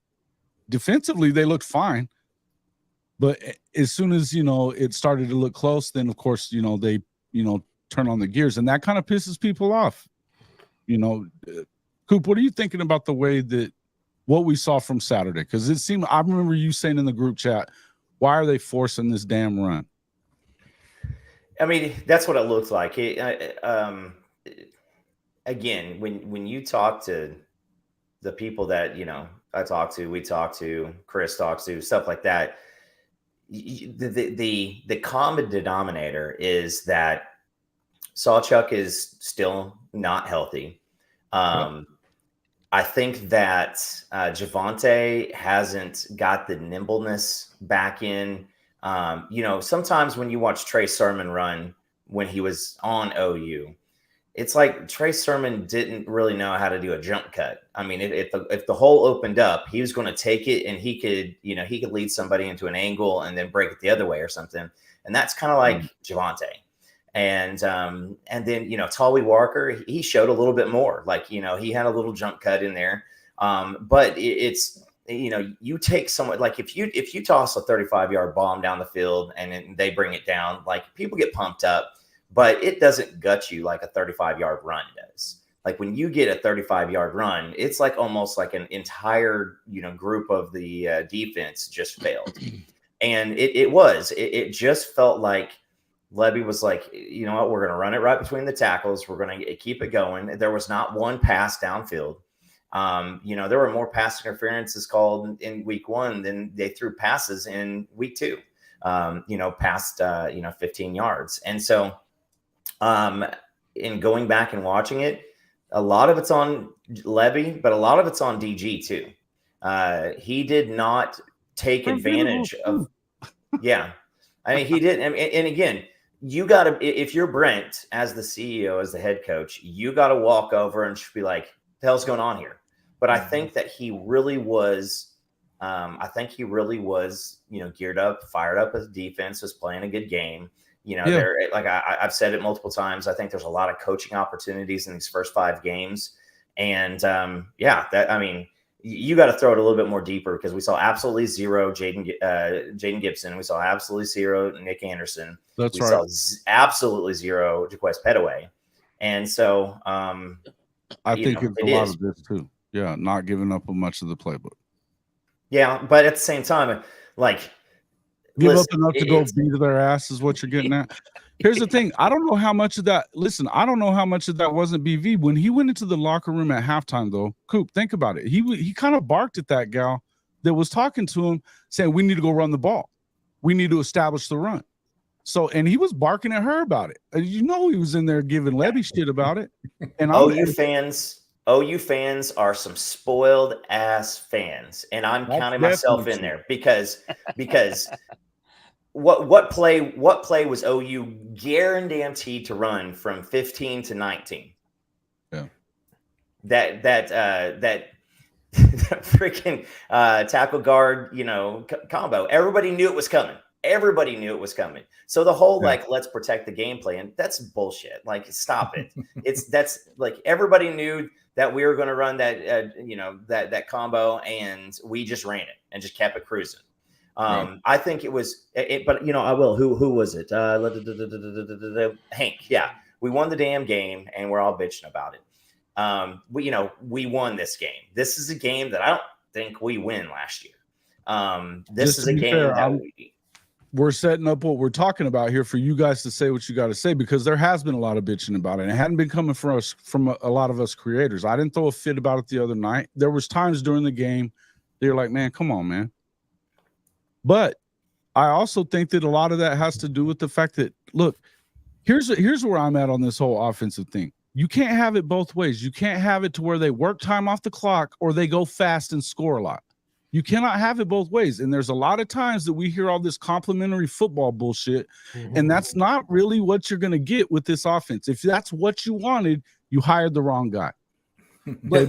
defensively they looked fine. But as soon as, it started to look close, then of course, they, turn on the gears, and that kind of pisses people off. Coop, what are you thinking about the way that what we saw from Saturday? Because it seemed, I remember you saying in the group chat, why are they forcing this damn run? I mean, that's what it looked like. Again, when you talk to the people that, I talk to, we talk to, Chris talks to, stuff like that, the common denominator is that Sawchuk is still not healthy. I think that Javonte hasn't got the nimbleness back in. Sometimes when you watch Trey Sermon run when he was on OU, it's like Trey Sermon didn't really know how to do a jump cut. I mean, if the hole opened up, he was going to take it and he could lead somebody into an angle and then break it the other way or something. And that's kind of like Javonte. And then, Tolly Walker, he showed a little bit more, like, he had a little jump cut in there. But it's, you take someone, like if you toss a 35-yard bomb down the field and then they bring it down, like people get pumped up, but it doesn't gut you like a 35-yard run does. Like when you get a 35-yard run, it's like almost like an entire, group of the defense just failed. And it just felt like Lebby was like, you know what, we're going to run it right between the tackles. We're going to keep it going. There was not one pass downfield. There were more pass interferences called in week 1 than they threw passes in week 2, past 15 yards. And so, in going back and watching it, a lot of it's on Lebby, but a lot of it's on DG too. He did not take advantage of, yeah. I mean, he did. And again, you got to, if you're Brent as the CEO, as the head coach, you got to walk over and just be like, the hell's going on here? But I think that he really was, geared up, fired up. His defense was playing a good game. They're like, I've said it multiple times. I think there's a lot of coaching opportunities in these first 5 games. And you got to throw it a little bit more deeper, because we saw absolutely zero Jaden Gibson. We saw absolutely zero Nick Anderson. We saw absolutely zero Jaquez Petaway. And so I think it's a lot of this too. Yeah, not giving up on much of the playbook. Yeah, but at the same time, like, give up enough to go beat their ass is what you're getting at. Here's the thing. I don't know how much of that. Listen, I don't know how much of that wasn't BV. When he went into the locker room at halftime, though, Coop, think about it. He kind of barked at that gal that was talking to him, saying, we need to go run the ball. We need to establish the run. So, and he was barking at her about it. And he was in there giving Lebby shit about it. And OU fans are some spoiled ass fans, and I'm counting myself in there because what play was OU guaranteed to run from 15 to 19? Yeah, that freaking tackle guard combo. Everybody knew it was coming. So the whole let's protect the gameplay, and that's bullshit. Like, stop it. That's like, everybody knew that we were going to run that that combo, and we just ran it and just kept it cruising. I think it was but I will. Who was it? Hank. Yeah, we won the damn game, and we're all bitching about it. We won this game. This is a game that I don't think we win last year. This is a game that we're setting up what we're talking about here for you guys to say what you got to say, because there has been a lot of bitching about it. And it hadn't been coming from a lot of us creators. I didn't throw a fit about it the other night. There was times during the game they were like, man, come on, man. But I also think that a lot of that has to do with the fact that, look, here's where I'm at on this whole offensive thing. You can't have it both ways. You can't have it to where they work time off the clock or they go fast and score a lot. You cannot have it both ways. And there's a lot of times that we hear all this complimentary football bullshit, and that's not really what you're going to get with this offense. If that's what you wanted, you hired the wrong guy. But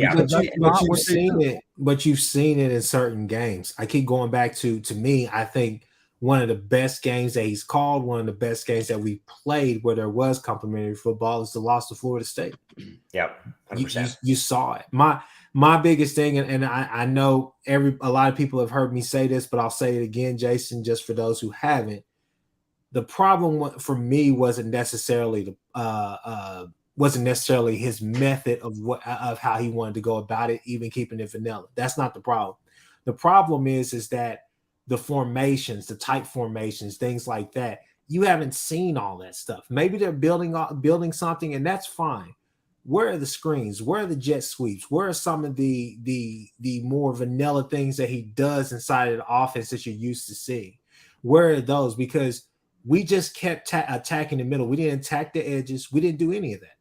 you've seen it in certain games. I keep going back to me, I think one of the best games that he's called, one of the best games that we played where there was complimentary football, is the loss to Florida State. Yeah, you saw it. My biggest thing, and I know a lot of people have heard me say this, but I'll say it again, Jason, just for those who haven't. The problem for me wasn't necessarily his method of how he wanted to go about it, even keeping it vanilla. That's not the problem. The problem is that the formations, the tight formations, things like that, you haven't seen all that stuff. Maybe they're building something, and that's fine. Where are the screens? Where are the jet sweeps? Where are some of the more vanilla things that he does inside of the offense that you're used to seeing? Where are those? Because we just kept attacking the middle. We didn't attack the edges. We didn't do any of that.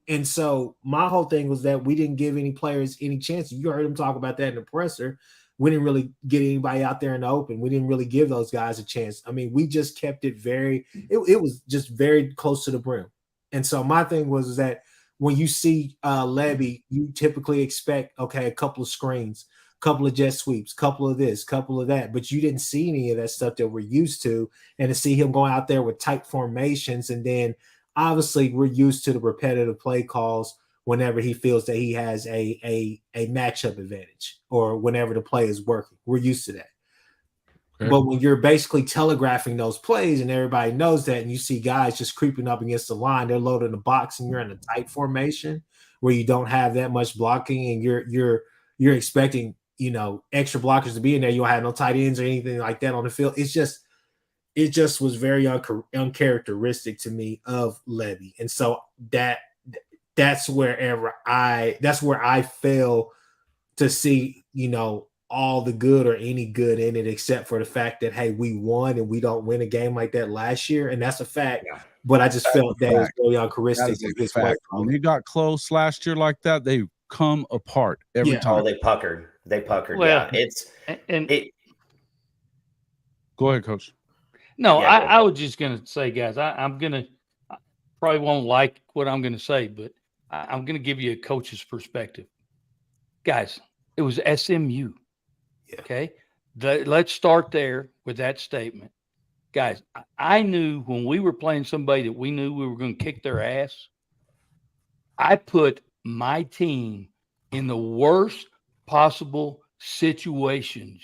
And so my whole thing was that we didn't give any players any chance. You heard him talk about that in the presser. We didn't really get anybody out there in the open. We didn't really give those guys a chance. I mean, we just kept it it was just very close to the brim. And so my thing was that when you see Lebby, you typically expect, okay, a couple of screens, couple of jet sweeps, couple of this, couple of that, but you didn't see any of that stuff that we're used to. And to see him going out there with tight formations, and then obviously we're used to the repetitive play calls whenever he feels that he has a matchup advantage or whenever the play is working. We're used to that. Okay. But when you're basically telegraphing those plays and everybody knows that, and you see guys just creeping up against the line, they're loading the box, and you're in a tight formation where you don't have that much blocking, and you're expecting, you know, extra blockers to be in there. You don't have no tight ends or anything like that on the field. It just was very uncharacteristic to me of Lebby. And so that's where I fail to see, you know, all the good or any good in it, except for the fact that, hey, we won, and we don't win a game like that last year. And that's a fact. Yeah. But I just felt that was very uncharacteristic. When they got close last year like that, they come apart every time. Oh, they puckered. Well, yeah. Go ahead, Coach. No, yeah, I was just going to say, guys, I probably won't like what I'm going to say, but I'm going to give you a coach's perspective. Guys, it was SMU. Yeah. Okay. Let's start there with that statement. Guys, I knew when we were playing somebody that we knew we were going to kick their ass, I put my team in the worst possible situations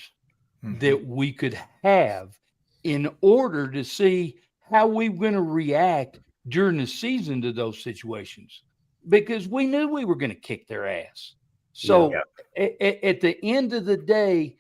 that we could have in order to see how we were going to react during the season to those situations, because we knew we were going to kick their ass. So at the end of the day,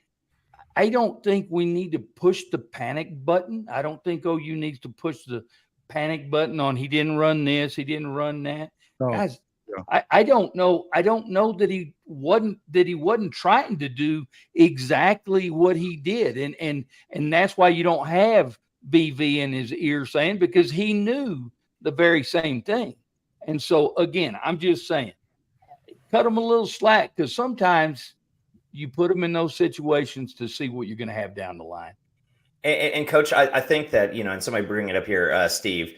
I don't think we need to push the panic button. I don't think OU needs to push the panic button on he didn't run this, he didn't run that. Oh, guys, yeah. I don't know. I don't know that he wasn't trying to do exactly what he did. And that's why you don't have BV in his ear saying, because he knew the very same thing. And so again, I'm just saying, cut them a little slack, because sometimes you put them in those situations to see what you're going to have down the line. And Coach, I think that, you know, and somebody bring it up here, Steve,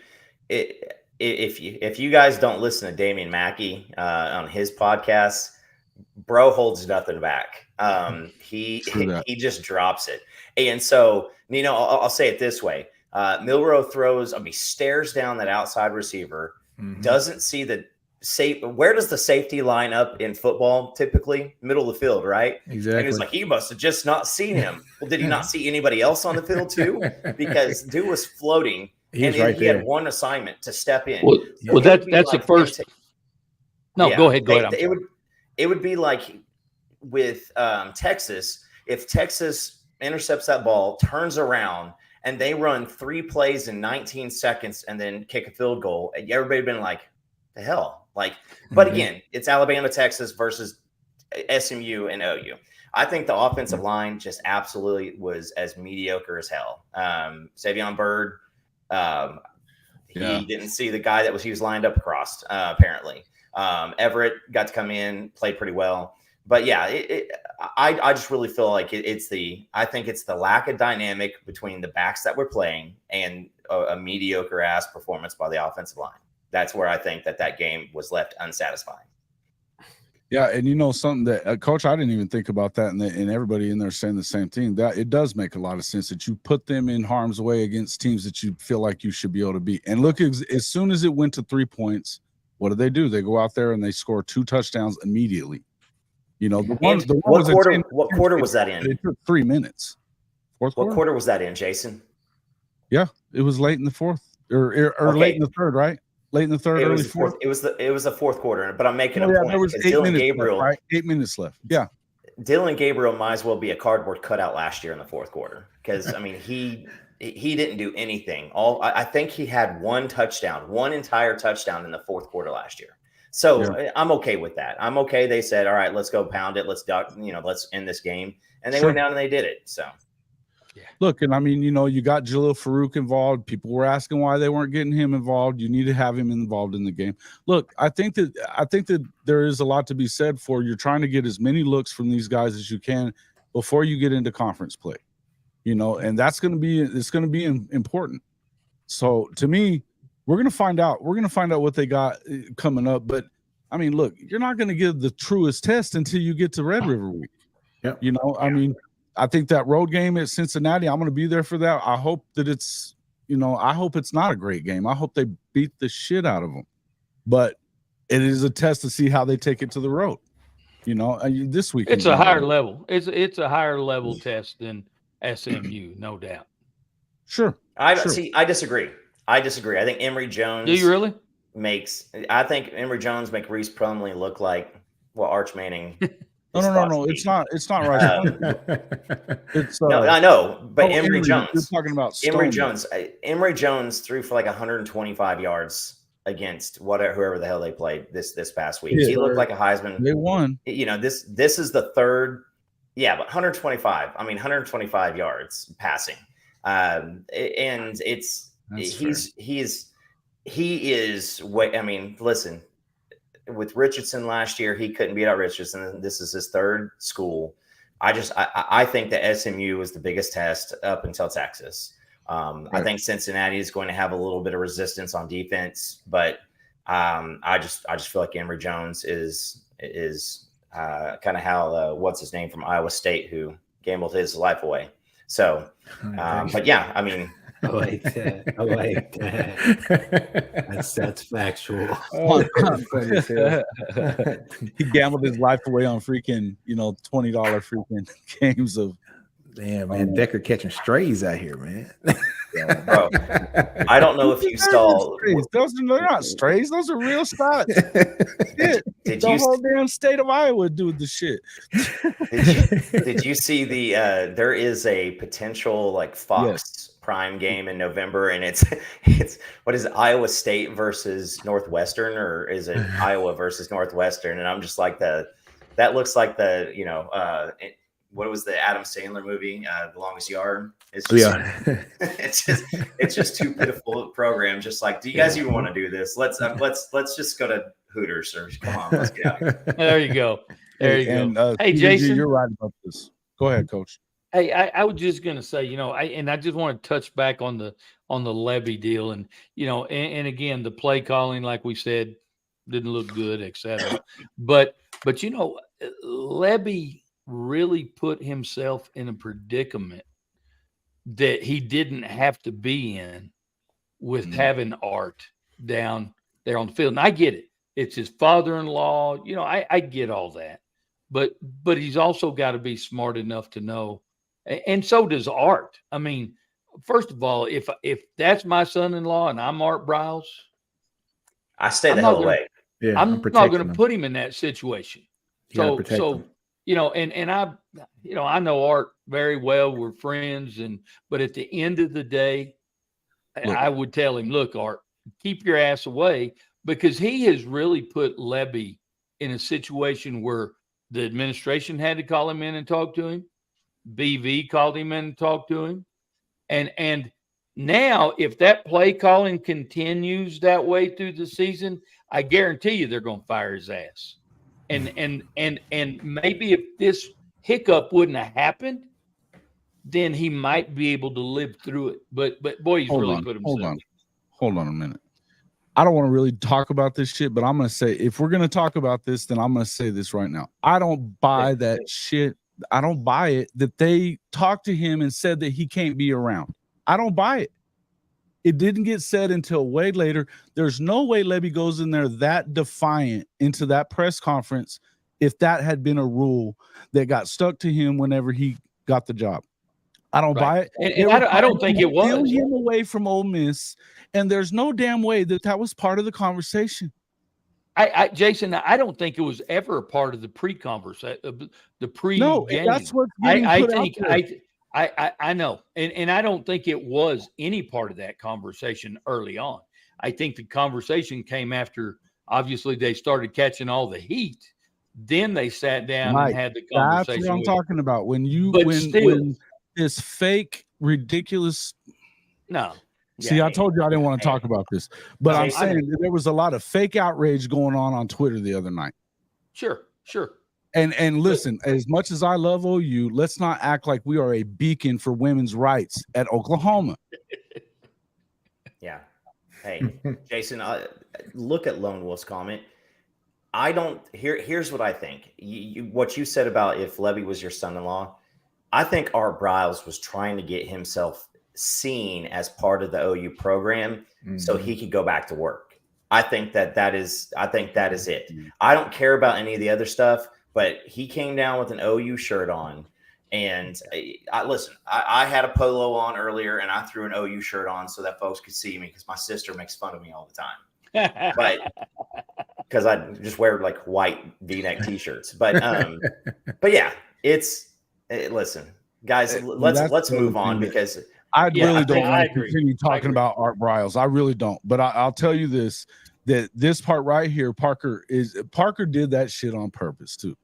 if you guys don't listen to Damian Mackey on his podcast, bro holds nothing back. He just drops it. And so, Nino, I'll say it this way. Milroe stares down that outside receiver, doesn't see the where does the safety line up in football? Typically middle of the field, right? Exactly. And he's like, he must have just not seen him. Well, did he not see anybody else on the field too? Because dude was floating, he had one assignment to step in. Well, that's the first. No, go ahead. It would be like with Texas, if Texas intercepts that ball, turns around, and they run 3 plays in 19 seconds and then kick a field goal, and everybody been like, the hell? Like, but again, it's Alabama, Texas versus SMU and OU. I think the offensive line just absolutely was as mediocre as hell. Savion Byrd, he didn't see the guy he was lined up across, apparently. Everett got to come in, played pretty well. But yeah, I just really feel like I think it's the lack of dynamic between the backs that we're playing and a mediocre ass performance by the offensive line. That's where I think that game was left unsatisfying. Yeah, and you know something that, Coach, I didn't even think about that, and everybody in there saying the same thing. That it does make a lot of sense that you put them in harm's way against teams that you feel like you should be able to beat. And look, as soon as it went to 3 points, what do? They go out there and they score 2 touchdowns immediately. You know, what quarter was that in? It took 3 minutes. What quarter was that in, Jason? Yeah, it was late in the fourth or late in the third, right? Late in the third, early fourth. It was the fourth quarter, but I'm making a point. There was 8 minutes left, right? 8 minutes left. Yeah. Dylan Gabriel might as well be a cardboard cutout last year in the fourth quarter, because I mean he didn't do anything. I think he had one entire touchdown in the fourth quarter last year. So I'm okay with that. I'm okay. They said, all right, let's go pound it. Let's duck. You know, let's end this game, and they went down and they did it. So. Yeah. Look, and I mean, you know, you got Jalil Farouk involved. People were asking why they weren't getting him involved. You need to have him involved in the game. Look, I think that there is a lot to be said for you're trying to get as many looks from these guys as you can before you get into conference play. You know, and it's going to be important. So to me, we're going to find out. We're going to find out what they got coming up. But I mean, look, you're not going to give the truest test until you get to Red River Week. Yep. You know, I mean, I think that road game at Cincinnati, I'm going to be there for that. I hope that it's, you know, I hope it's not a great game. I hope they beat the shit out of them. But it is a test to see how they take it to the road. You know, this week it's a higher level. It's a higher level test than SMU, no doubt. Sure. I disagree. I think Emory Jones. Do you really? I think Emory Jones make Reese Plumlee look like Arch Manning. No. It's not right. It's no, I know, but Emory Jones. You're talking about Emory Jones. Emory Jones threw for like 125 yards against whoever the hell they played this past week. He looked like a Heisman. They won. You know, this is the third. Yeah, but 125. I mean, 125 yards passing, and he is. I mean, listen. With Richardson last year, he couldn't beat out Richardson. This is his third school. I think that SMU was the biggest test up until Texas. Right. I think Cincinnati is going to have a little bit of resistance on defense, but I just feel like Emory Jones is kind of how what's his name from Iowa State who gambled his life away. So, but yeah, I mean. I like that. That's factual. He gambled his life away on freaking, $20 freaking games of. Damn, man, Decker catching strays out here, man. Yeah, bro. I don't know if you saw. They're not strays. Those are real shots. The whole damn state of Iowa do the shit. Did you see there is a potential like Fox Prime game in November, and it's what is it, Iowa State versus Northwestern, or is it Iowa versus Northwestern? And I'm just like that looks like what was the Adam Sandler movie, The Longest Yard? It's just, it's just too pitiful program. Just like, do you guys even want to do this? Let's just go to Hooters or come on, let's get out of here. There you go. Go. Hey, Jason, you're right about this. Go ahead, Coach. Hey, I was just gonna say, I just want to touch back on the Lebby deal, and and again, the play calling, like we said, didn't look good, etc. But Lebby really put himself in a predicament that he didn't have to be in with having Art down there on the field. And I get it. It's his father-in-law. I get all that. But he's also got to be smart enough to know, and so does Art. I mean, first of all, if that's my son-in-law and I'm Art Briles, I stay the hell away. Yeah, I'm not going to put him in that situation. So and I know Art very well. We're friends, but at the end of the day, I would tell him, look, Art, keep your ass away, because he has really put Lebby in a situation where the administration had to call him in and talk to him. BV called him in and talked to him. And now if that play calling continues that way through the season, I guarantee you they're going to fire his ass. And maybe if this hiccup wouldn't have happened, then he might be able to live through it. But boy, he's really put himself. Hold on a minute. I don't want to really talk about this shit, but I'm going to say, if we're going to talk about this, then I'm going to say this right now. I don't buy that shit. I don't buy it that they talked to him and said that he can't be around. I don't buy it. It didn't get said until way later. There's no way Lebby goes in there that defiant into that press conference if that had been a rule that got stuck to him whenever he got the job. I don't buy it. And I don't think it was. Steal him away from Ole Miss, and there's no damn way that was part of the conversation. Jason, I don't think it was ever a part of the pre-conversation, the pre-game. No, that's what I think. I know, and I don't think it was any part of that conversation early on. I think the conversation came after, obviously, they started catching all the heat. Then they sat down and had the conversation. That's what I'm talking about. When this fake, ridiculous. No. See, I told you I didn't want to talk about this, but I'm saying there was a lot of fake outrage going on Twitter the other night. Sure. And listen, as much as I love OU, let's not act like we are a beacon for women's rights at Oklahoma. Yeah. Hey, Jason, look at Lone Wolf's comment. Here's what I think. What you said about if Lebby was your son-in-law, I think Art Briles was trying to get himself seen as part of the OU program so he could go back to work. I think that is it. I don't care about any of the other stuff, but he came down with an OU shirt on. And I had a polo on earlier, and I threw an OU shirt on so that folks could see me because my sister makes fun of me all the time. But because I just wear like white V-neck T-shirts. But yeah, listen, guys, let's move on because I really don't want to continue talking about Art Briles. I really don't. But I'll tell you this, that this part right here, Parker did that shit on purpose too.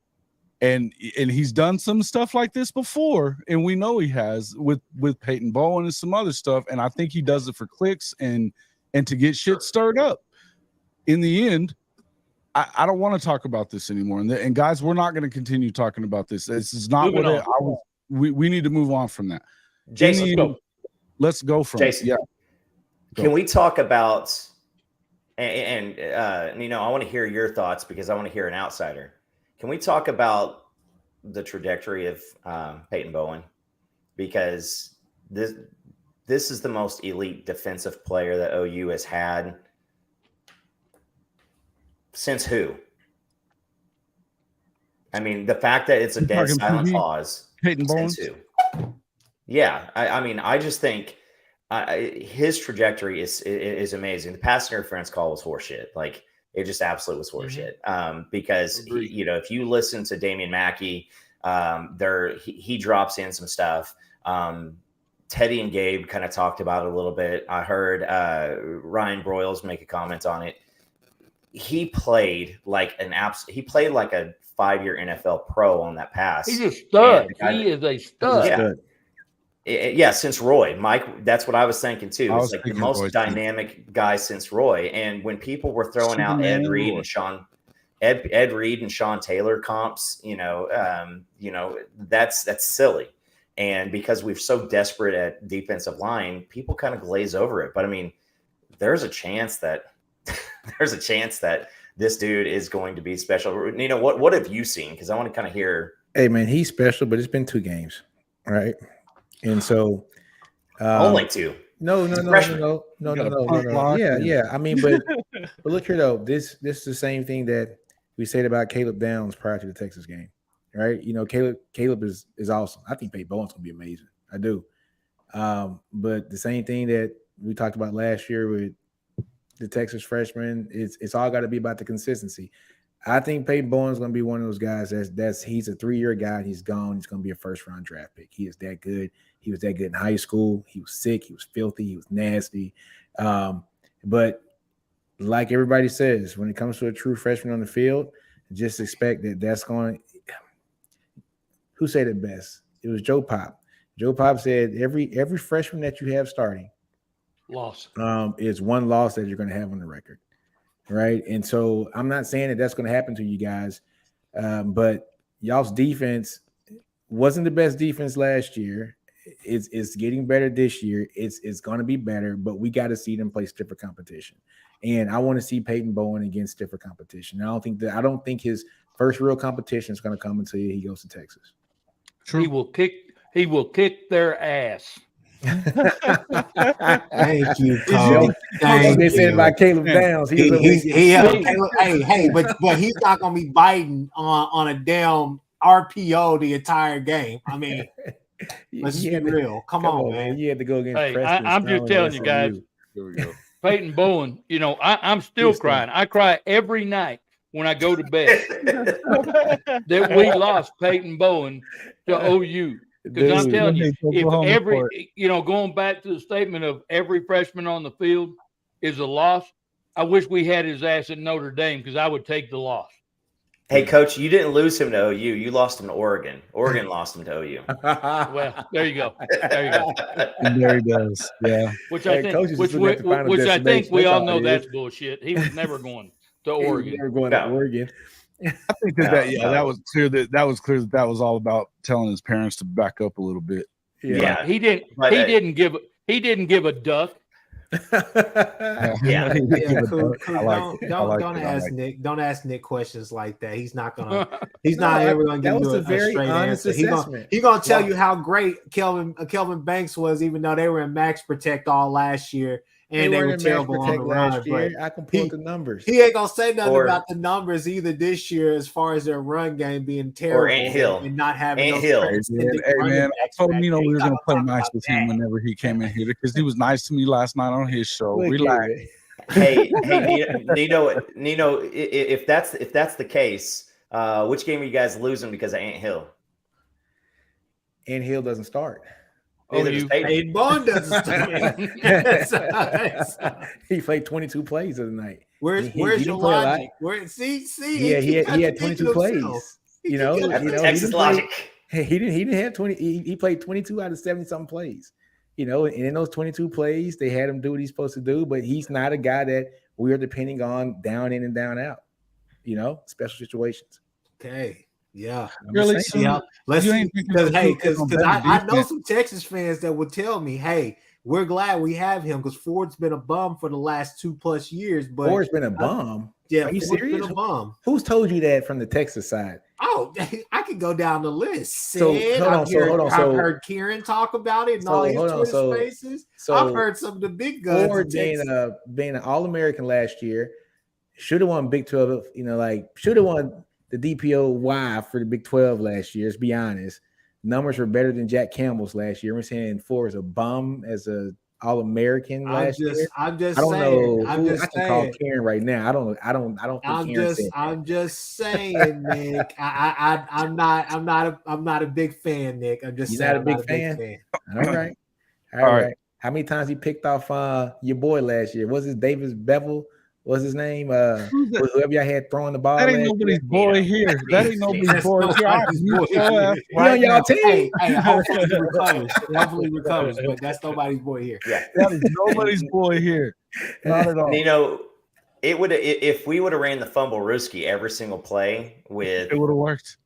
And he's done some stuff like this before, and we know he has with Peyton Bowen and some other stuff. And I think he does it for clicks and to get shit stirred up. In the end, I don't want to talk about this anymore. And guys, we're not going to continue talking about this. This is not we need to move on from that. Jason, let's go from Jason. Yeah. Can we talk about and I want to hear your thoughts because I want to hear an outsider. Can we talk about the trajectory of Peyton Bowen? Because this is the most elite defensive player that OU has had since who? I mean, the fact that it's a dead silent pause. Peyton Bowen. Yeah, I just think his trajectory is amazing. The pass interference call was horseshit. Like, it just absolutely was horseshit. Because if you listen to Damian Mackey, he drops in some stuff. Teddy and Gabe kind of talked about it a little bit. I heard Ryan Broyles make a comment on it. He played like a 5-year NFL pro on that pass. He's a stud. He is a stud. Yeah, since Roy. Mike, that's what I was thinking too. It's like the most dynamic guy since Roy. And when people were throwing out Ed Reed and Sean Taylor comps, that's silly. And because we're so desperate at defensive line, people kind of glaze over it. But I mean, there's a chance that this dude is going to be special. Nino, what have you seen? Because I want to kind of hear. Hey man, he's special, but it's been 2 games, right? And so only 2. No. Yeah. I mean, but look here though. This is the same thing that we said about Caleb Downs prior to the Texas game, right? Caleb is awesome. I think Peyton Bowen's gonna be amazing. I do. But the same thing that we talked about last year with the Texas freshman, it's all got to be about the consistency. I think Peyton Bowen's going to be one of those guys he's a 3-year guy. He's gone. He's going to be a first-round draft pick. He is that good. He was that good in high school. He was sick. He was filthy. He was nasty. But like everybody says, when it comes to a true freshman on the field, just expect that's going – who said it best? It was Joe Pop. Joe Pop said every freshman that you have starting loss is one loss that you're going to have on the record. Right. And so I'm not saying that's going to happen to you guys, but y'all's defense wasn't the best defense last year. It's getting better this year. It's going to be better, but we got to see them play stiffer competition. And I want to see Peyton Bowen against stiffer competition. I don't think his first real competition is going to come until he goes to Texas. True. He will kick their ass. Thank you, Coach. They said about Caleb Downs. But he's not gonna be biting on a damn RPO the entire game. I mean, let's be real. Come on, man. You had to go against. Hey, I'm just telling you guys. Here we go. Peyton Bowen. I'm still crying. I cry every night when I go to bed that we lost Peyton Bowen to OU. Because I'm telling you, if going back to the statement of every freshman on the field is a loss, I wish we had his ass at Notre Dame because I would take the loss. Hey, Coach, you didn't lose him to OU. You lost him to Oregon. Oregon lost him to OU. Well, there you go. And there he does. Yeah. Which I think we all know that's bullshit. He was never going to Oregon. Never going to Oregon. I think that was clear that was all about telling his parents to back up a little bit. Yeah, he didn't give a duck. Yeah. Don't ask Nick. Don't ask Nick questions like that. He's not gonna. He's not ever gonna give you a straight answer. He's gonna tell you how great Kelvin Banks was, even though they were in max protect all last year. And they were terrible on the run. I can pull the numbers. He ain't gonna say nothing about the numbers either this year, as far as their run game being terrible or Ant Hill and not having. Ant Hill. Hey man, I told him we were gonna play nice with him whenever he came in here because he was nice to me last night on his show. Relax. Hey, Nino. If that's the case, which game are you guys losing because of Ant Hill? Ant Hill doesn't start. Peyton Bond doesn't start. He played 22 plays the other night. Where's your logic? He had 22 plays. Texas logic. He didn't have 20. He played 22 out of 70-something plays. And in those 22 plays, they had him do what he's supposed to do. But he's not a guy that we are depending on down in and down out. Special situations. Okay. Yeah, really. Let's see, because I know some Texas fans that would tell me, "Hey, we're glad we have him because Ford's been a bum for the last 2+ years." But Ford's been a bum. Yeah, are you Ford's serious? Been a bum. Who's told you that from the Texas side? Oh, I could go down the list. Hold on. I've heard Kieran talk about it and all his Twitter spaces. I've heard some of the big guns. Ford being an All-American last year, should have won Big 12. Should have won the DPOY for the Big 12 last year. Let's be honest. Numbers were better than Jack Campbell's last year. We're saying Ford is a bum as a All-American last year. I'm just saying. I can call Karen right now. I don't think I'm just saying, Nick. I'm not a big fan, Nick. I'm just saying. Not a big fan. All right. How many times he picked off your boy last year? Was it Davis Bevel? What's his name? Whoever y'all had throwing the ball. That ain't nobody's boy here. That ain't nobody's boy here. He on y'all team. Hey, hopefully he recovers. Hopefully he recovers, but that's nobody's boy here. Yeah, that is nobody's boy here. Not at all. It would if we would have ran the fumble Ruski every single play with it would have worked.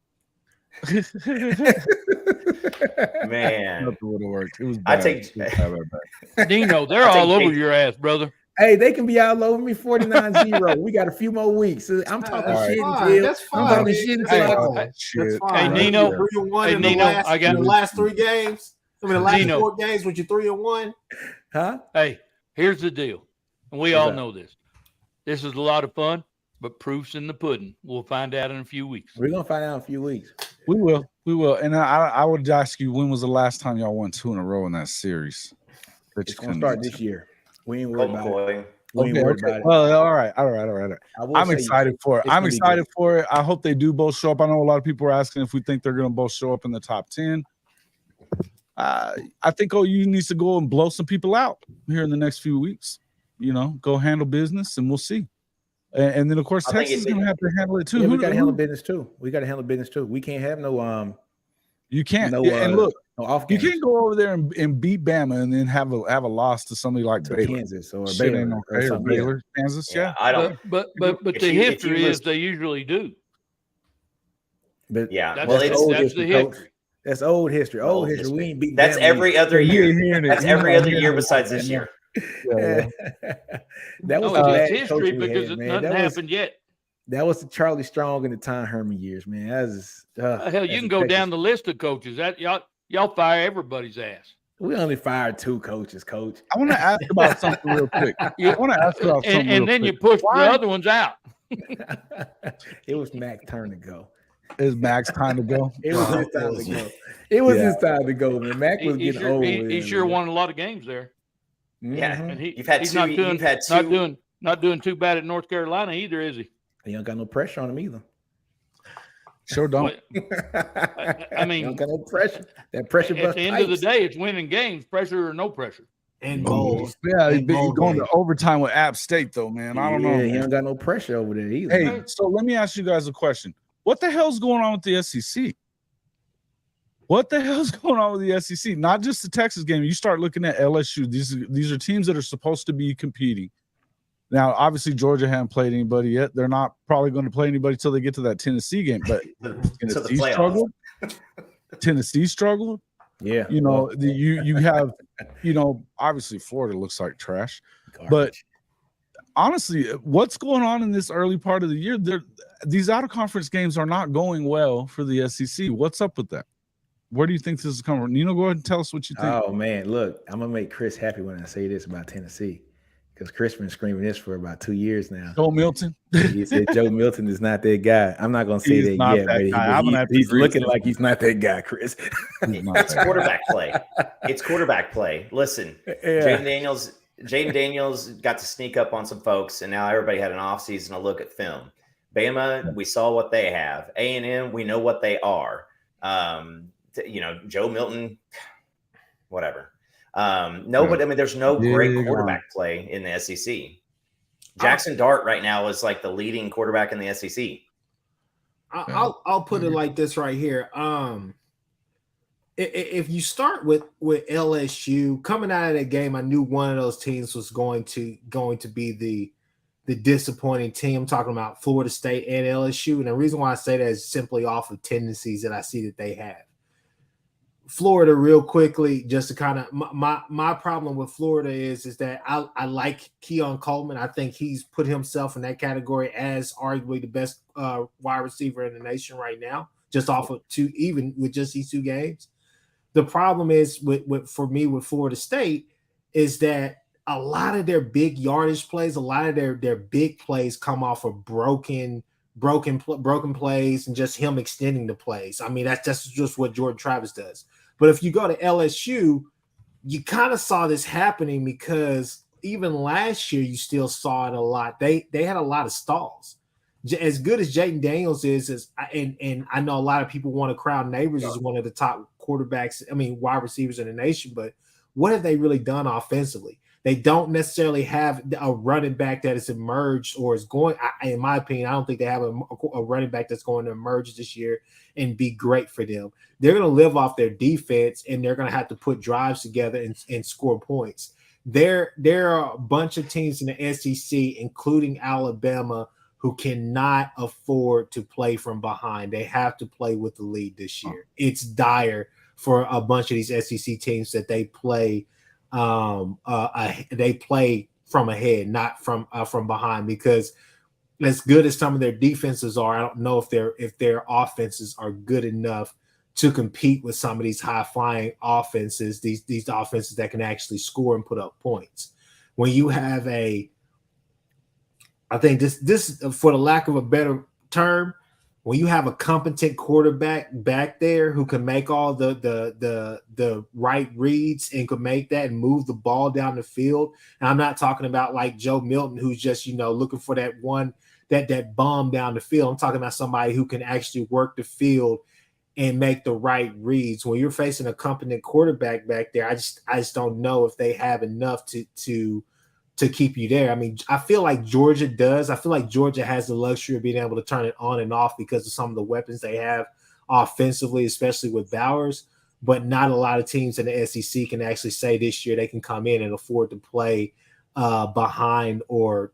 Man, nothing would have worked. It was bad. I take Dino. They're all over your ass, brother. Hey, they can be all over me 49-0. We got a few more weeks. I'm talking shit until that's fine. I'm talking shit until that's fine. Hey, Nino. 3-1 in the last 3 games. I mean, the last 4 games, with you 3-1. Huh? Hey, here's the deal. And we all know this. This is a lot of fun, but proof's in the pudding. We'll find out in a few weeks. We're going to find out in a few weeks. We will. And I would ask you, when was the last time y'all won 2 in a row in that series? It's going to start this year. We ain't worried about it. Okay. Well, all right. I'm excited for it. I hope they do both show up. I know a lot of people are asking if we think they're going to both show up in the top 10. I think OU needs to go and blow some people out here in the next few weeks. Go handle business, and we'll see. And then, of course, Texas is going to have to handle it too. Yeah, we got to handle business too. We can't have no You can't. And look, you can't go over there and beat Bama and then have a loss to somebody like Baylor. Kansas or Baylor, or Baylor, Kansas. Yeah, I don't. But the history is they usually do. But yeah, that's the history. That's old history. Old history. We ain't beating. That's every other year. That's every other year besides this year. That was it's history because nothing happened yet. That was the Charlie Strong and the Tom Herman years, man. That was hell. You can go down the list of coaches. That y'all fire everybody's ass. We only fired 2 coaches, Coach. I want to ask about something real quick. I want to ask about something. And then you push the other ones out. It was Mac's turn to go. It's Mac's time to go. It was his time to go. It was his time to go, man. Mac was getting old. He sure won a lot of games there. Yeah, and you've had two. Not doing too bad at North Carolina either, is he? He don't got no pressure on him either. Sure don't. I mean, don't got no pressure. That pressure. At the end of the day, it's winning games, pressure or no pressure. And bowls. Yeah, he's going to overtime with App State, though, man. I don't know. He don't got no pressure over there either. Hey, so let me ask you guys a question. What the hell's going on with the SEC? What the hell's going on with the SEC? Not just the Texas game. You start looking at LSU. These are teams that are supposed to be competing. Now, obviously, Georgia hasn't played anybody yet. They're not probably going to play anybody until they get to that Tennessee game. But Tennessee struggled. Tennessee struggled. Yeah. You know, you have, you know, obviously Florida looks like trash, but honestly, what's going on in this early part of the year? These out of conference games are not going well for the SEC. What's up with that? Where do you think this is coming from? Nino, go ahead and tell us what you think. Oh man, look, I'm gonna make Chris happy when I say this about Tennessee, because Chris been screaming this for about 2 years now. Joe Milton. He said Joe Milton is not that guy. I'm not gonna say that yet, but he's looking like he's not that guy, Chris. It's quarterback play. It's quarterback play. Listen, Jaden Daniels got to sneak up on some folks, and now everybody had an offseason to look at film. Bama, we saw what they have. A&M, we know what they are. You know, Joe Milton, whatever. No, but I mean, there's no great quarterback play in the SEC. Jackson Dart right now is like the leading quarterback in the SEC. I'll put it like this right here. If you start with LSU coming out of that game, I knew one of those teams was going to be the disappointing team. I'm talking about Florida State and LSU, and the reason why I say that is simply off of tendencies that I see that they have. Florida, real quickly, just to kind of my problem with Florida is that I like Keon Coleman. I think he's put himself in that category as arguably the best wide receiver in the nation right now, just off of even with just these 2 games. The problem is for me with Florida State is that a lot of their big yardage plays, a lot of their big plays come off of broken plays and just him extending the plays. I mean, that's just what Jordan Travis does. But if you go to LSU, you kind of saw this happening because even last year you still saw it a lot. They had a lot of stalls. As good as Jaden Daniels is, and I know a lot of people want to crown Neighbors as one of the top quarterbacks, wide receivers in the nation, but what have they really done offensively? They don't necessarily have a running back that has emerged or is going, in my opinion, I don't think they have a running back that's going to emerge this year and be great for them. They're going to live off their defense, and they're going to have to put drives together and score points. There are a bunch of teams in the SEC, including Alabama, who cannot afford to play from behind. They have to play with the lead this year. It's dire for a bunch of these SEC teams that they play they play from ahead, not from behind, because as good as some of their defenses are, I don't know if their offenses are good enough to compete with some of these high flying offenses, these offenses that can actually score and put up points. When you have I think this for the lack of a better term, when you have a competent quarterback back there who can make all the right reads and could make that and move the ball down the field, and I'm not talking about like Joe Milton, who's just looking for that one that bomb down the field. I'm talking about somebody who can actually work the field and make the right reads. When you're facing a competent quarterback back there, I just don't know if they have enough to keep you there. I mean, I feel like Georgia does. I feel like Georgia has the luxury of being able to turn it on and off because of some of the weapons they have offensively, especially with Bowers. But not a lot of teams in the SEC can actually say this year they can come in and afford to play behind or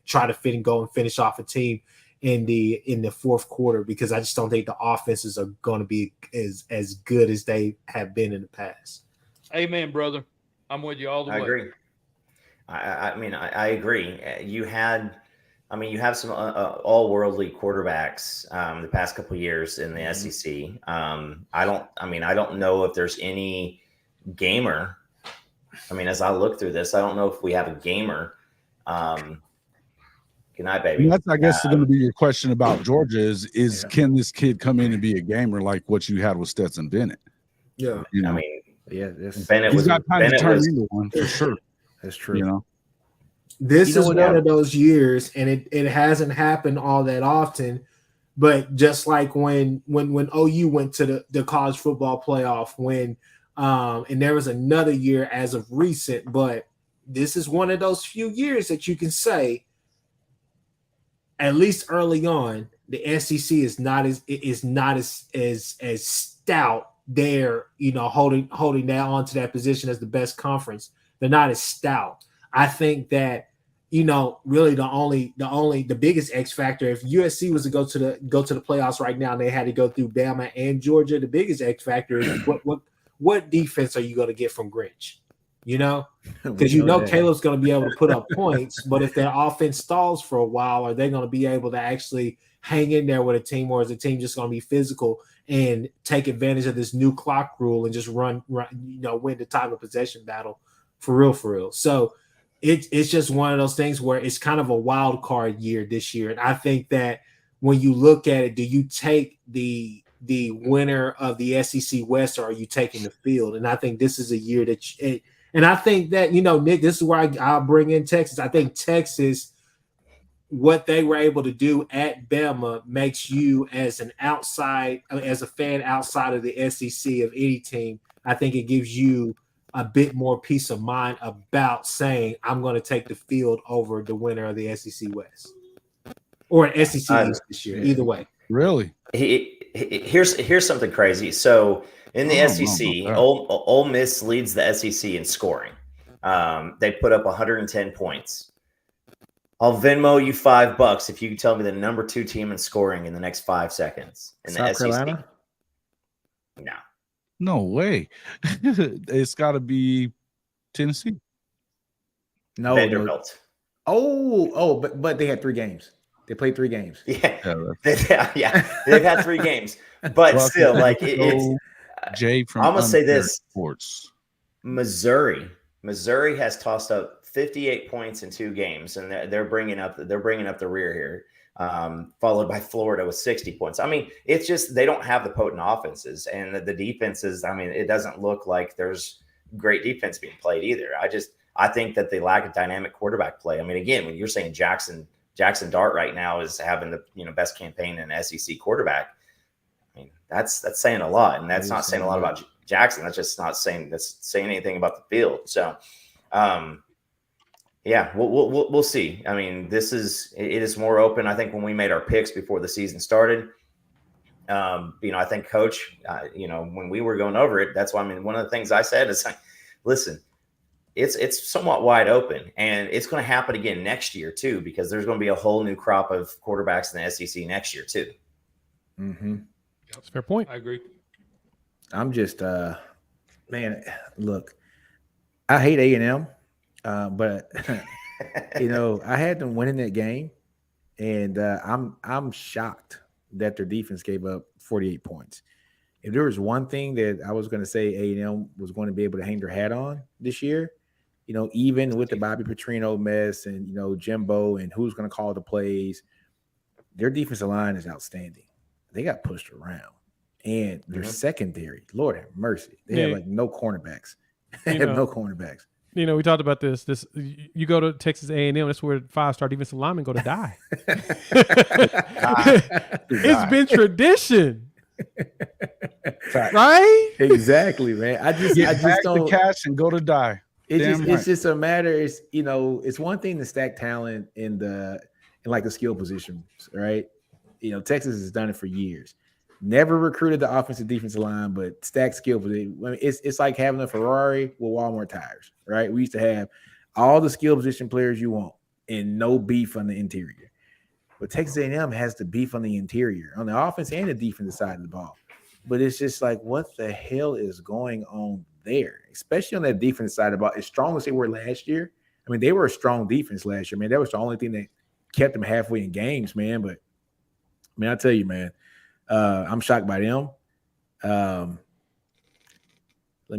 try to fit and go and finish off a team in the fourth quarter, because I just don't think the offenses are going to be as good as they have been in the past. Amen, brother. I'm with you all the way. I agree. I agree. You have some all-worldly quarterbacks the past couple of years in the SEC. I don't know if there's any gamer. I mean, as I look through this, I don't know if we have a gamer. Good night, baby. That's, I guess, going to be your question about Georgia is can this kid come in and be a gamer like what you had with Stetson Bennett? Yeah. Bennett he's got time to turn into one for sure. That's true. This is one of those years, and it hasn't happened all that often. But just like when OU went to the college football playoff, and there was another year as of recent, but this is one of those few years that you can say, at least early on, the SEC is not as stout there, holding that on to that position as the best conference. They're not as stout. I think that, really the biggest X factor, if USC was to go to the playoffs right now and they had to go through Bama and Georgia, the biggest X factor is what defense are you going to get from Grinch? You know, because that. Caleb's going to be able to put up points, but if their offense stalls for a while, are they going to be able to actually hang in there with a team, or is the team just going to be physical and take advantage of this new clock rule and just run, win the time of possession battle for real? So it's just one of those things where it's kind of a wild card year this year. And I think that when you look at it, do you take the winner of the SEC West, or are you taking the field? And I think this is a year that and I think that, Nick, this is where I'll bring in Texas. I think Texas, what they were able to do at Bama makes you as a fan outside of the SEC of any team, I think it gives you a bit more peace of mind about saying, I'm going to take the field over the winner of the SEC West or an SEC East this year. Either way. Really? Here's something crazy. So in the SEC, Ole Miss leads the SEC in scoring. They put up 110 points. I'll Venmo you $5 if you can tell me the number 2 team in scoring in the next 5 seconds in the SEC. Carolina? No. No way. It's got to be Tennessee. No. Vanderbilt. But they had 3 games. They played 3 games. Yeah. They've had 3 games, but still, like it's. Jay from I'm gonna say this: Sports. Missouri Missouri has tossed up 58 points in 2 games, and they're bringing up the rear here. Followed by Florida with 60 points. I mean, it's just they don't have the potent offenses, and the defenses. I mean, it doesn't look like there's great defense being played either. I think that they lack a dynamic quarterback play. I mean, again, when you're saying Jackson Dart right now is having the best campaign in an SEC quarterback, I mean that's saying a lot, and that's not saying a lot about Jackson. That's just not saying anything about the field. So, yeah, we'll see. I mean, it is more open. I think when we made our picks before the season started, I think Coach, when we were going over it, that's why, I mean, one of the things I said is, listen, it's somewhat wide open, and it's going to happen again next year too, because there's going to be a whole new crop of quarterbacks in the SEC next year too. Mm-hmm. That's a fair point. I agree. I'm just, man, look, I hate A&M. But I had them winning that game, and I'm shocked that their defense gave up 48 points. If there was one thing that I was going to say A&M was going to be able to hang their hat on this year, even with the Bobby Petrino mess and Jimbo and who's going to call the plays, their defensive line is outstanding. They got pushed around, and their secondary, Lord have mercy, they have like no cornerbacks. They have no cornerbacks. We talked about this. You go to Texas A&M, that's where 5-star defensive linemen go to die. It's been tradition, right? Exactly, man. I just don't the cash and go to die. It's just a matter. It's one thing to stack talent in like the skill positions, right? Texas has done it for years. Never recruited the offensive defensive line, but stacked skill position. I mean, it's like having a Ferrari with Walmart tires, right? We used to have all the skill position players you want and no beef on the interior. But Texas A&M has the beef on the interior, on the offense and the defensive side of the ball. But it's just like, what the hell is going on there? Especially on that defense side of the ball. As strong as they were last year, I mean, they were a strong defense last year, man. That was the only thing that kept them halfway in games, man. But, I tell you, man, I'm shocked by them. Let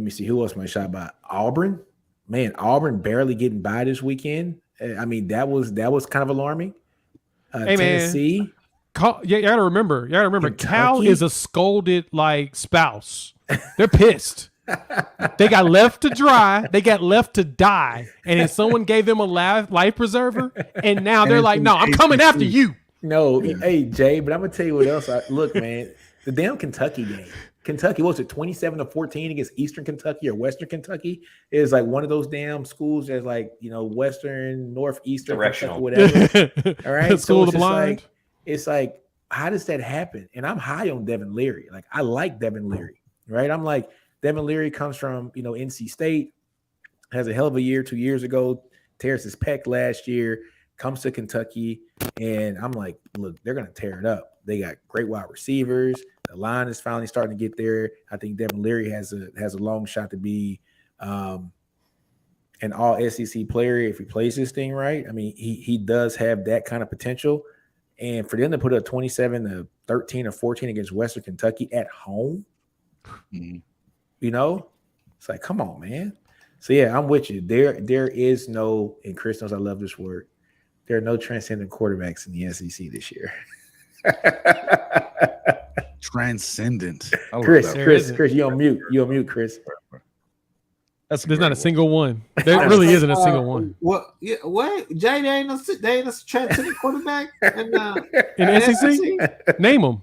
me see. Who else am I shocked by? Auburn. Man, Auburn barely getting by this weekend. I mean, that was kind of alarming. Hey, Tennessee. Man. You gotta remember. Cal is a scolded spouse. They're pissed. They got left to dry. They got left to die. And then someone gave them a life preserver. And now they're like, no, I'm coming after you. No, hey, Jay, but I'm going to tell you what else. Look, man, the damn Kentucky game. Kentucky, what was it, 27-14 against Eastern Kentucky or Western Kentucky? It was like one of those damn schools that's like, Western, Northeastern, Kentucky, whatever. All right. School of the blind. It's like, how does that happen? And I'm high on Devin Leary. Like, I like Devin Leary, right? I'm like, Devin Leary comes from, NC State, has a hell of a year 2 years ago, tears his pec last year, comes to Kentucky, and I'm like, look, they're going to tear it up. They got great wide receivers. The line is finally starting to get there. I think Devin Leary has a long shot to be an all SEC player if he plays this thing right. I mean, he does have that kind of potential. And for them to put up 27 to 13 or 14 against Western Kentucky at home, you know, it's like, come on, man. So yeah, I'm with you. There is no, and Chris knows I love this word. There are no transcendent quarterbacks in the SEC this year. Transcendent. Chris, you on mute, Chris. There's not a single one. There really isn't a single one. What? Yeah, what? Jay, they ain't a transcendent quarterback in SEC. Name them.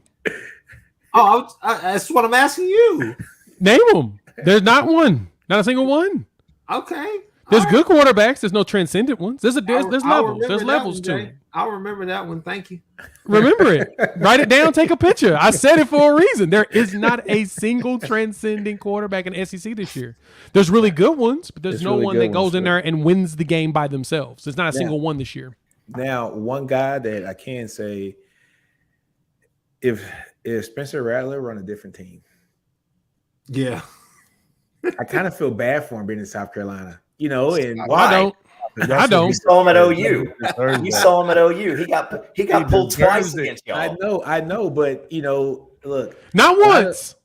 Oh, that's what I'm asking you. Name them. There's not one. Not a single one. Okay. There's good quarterbacks. There's no transcendent ones. There's levels. There's levels to it. I'll remember that one. Thank you. Remember it. Write it down. Take a picture. I said it for a reason. There is not a single transcending quarterback in SEC this year. There's really good ones, but there's no one that goes in there and wins the game by themselves. There's not a single one this year. Now, one guy that I can say, if Spencer Rattler were on a different team, yeah, I kind of feel bad for him being in South Carolina. You know, and why? I don't. You saw him at OU. You saw him at OU. He got pulled twice against y'all. I know, but you know, look, not once.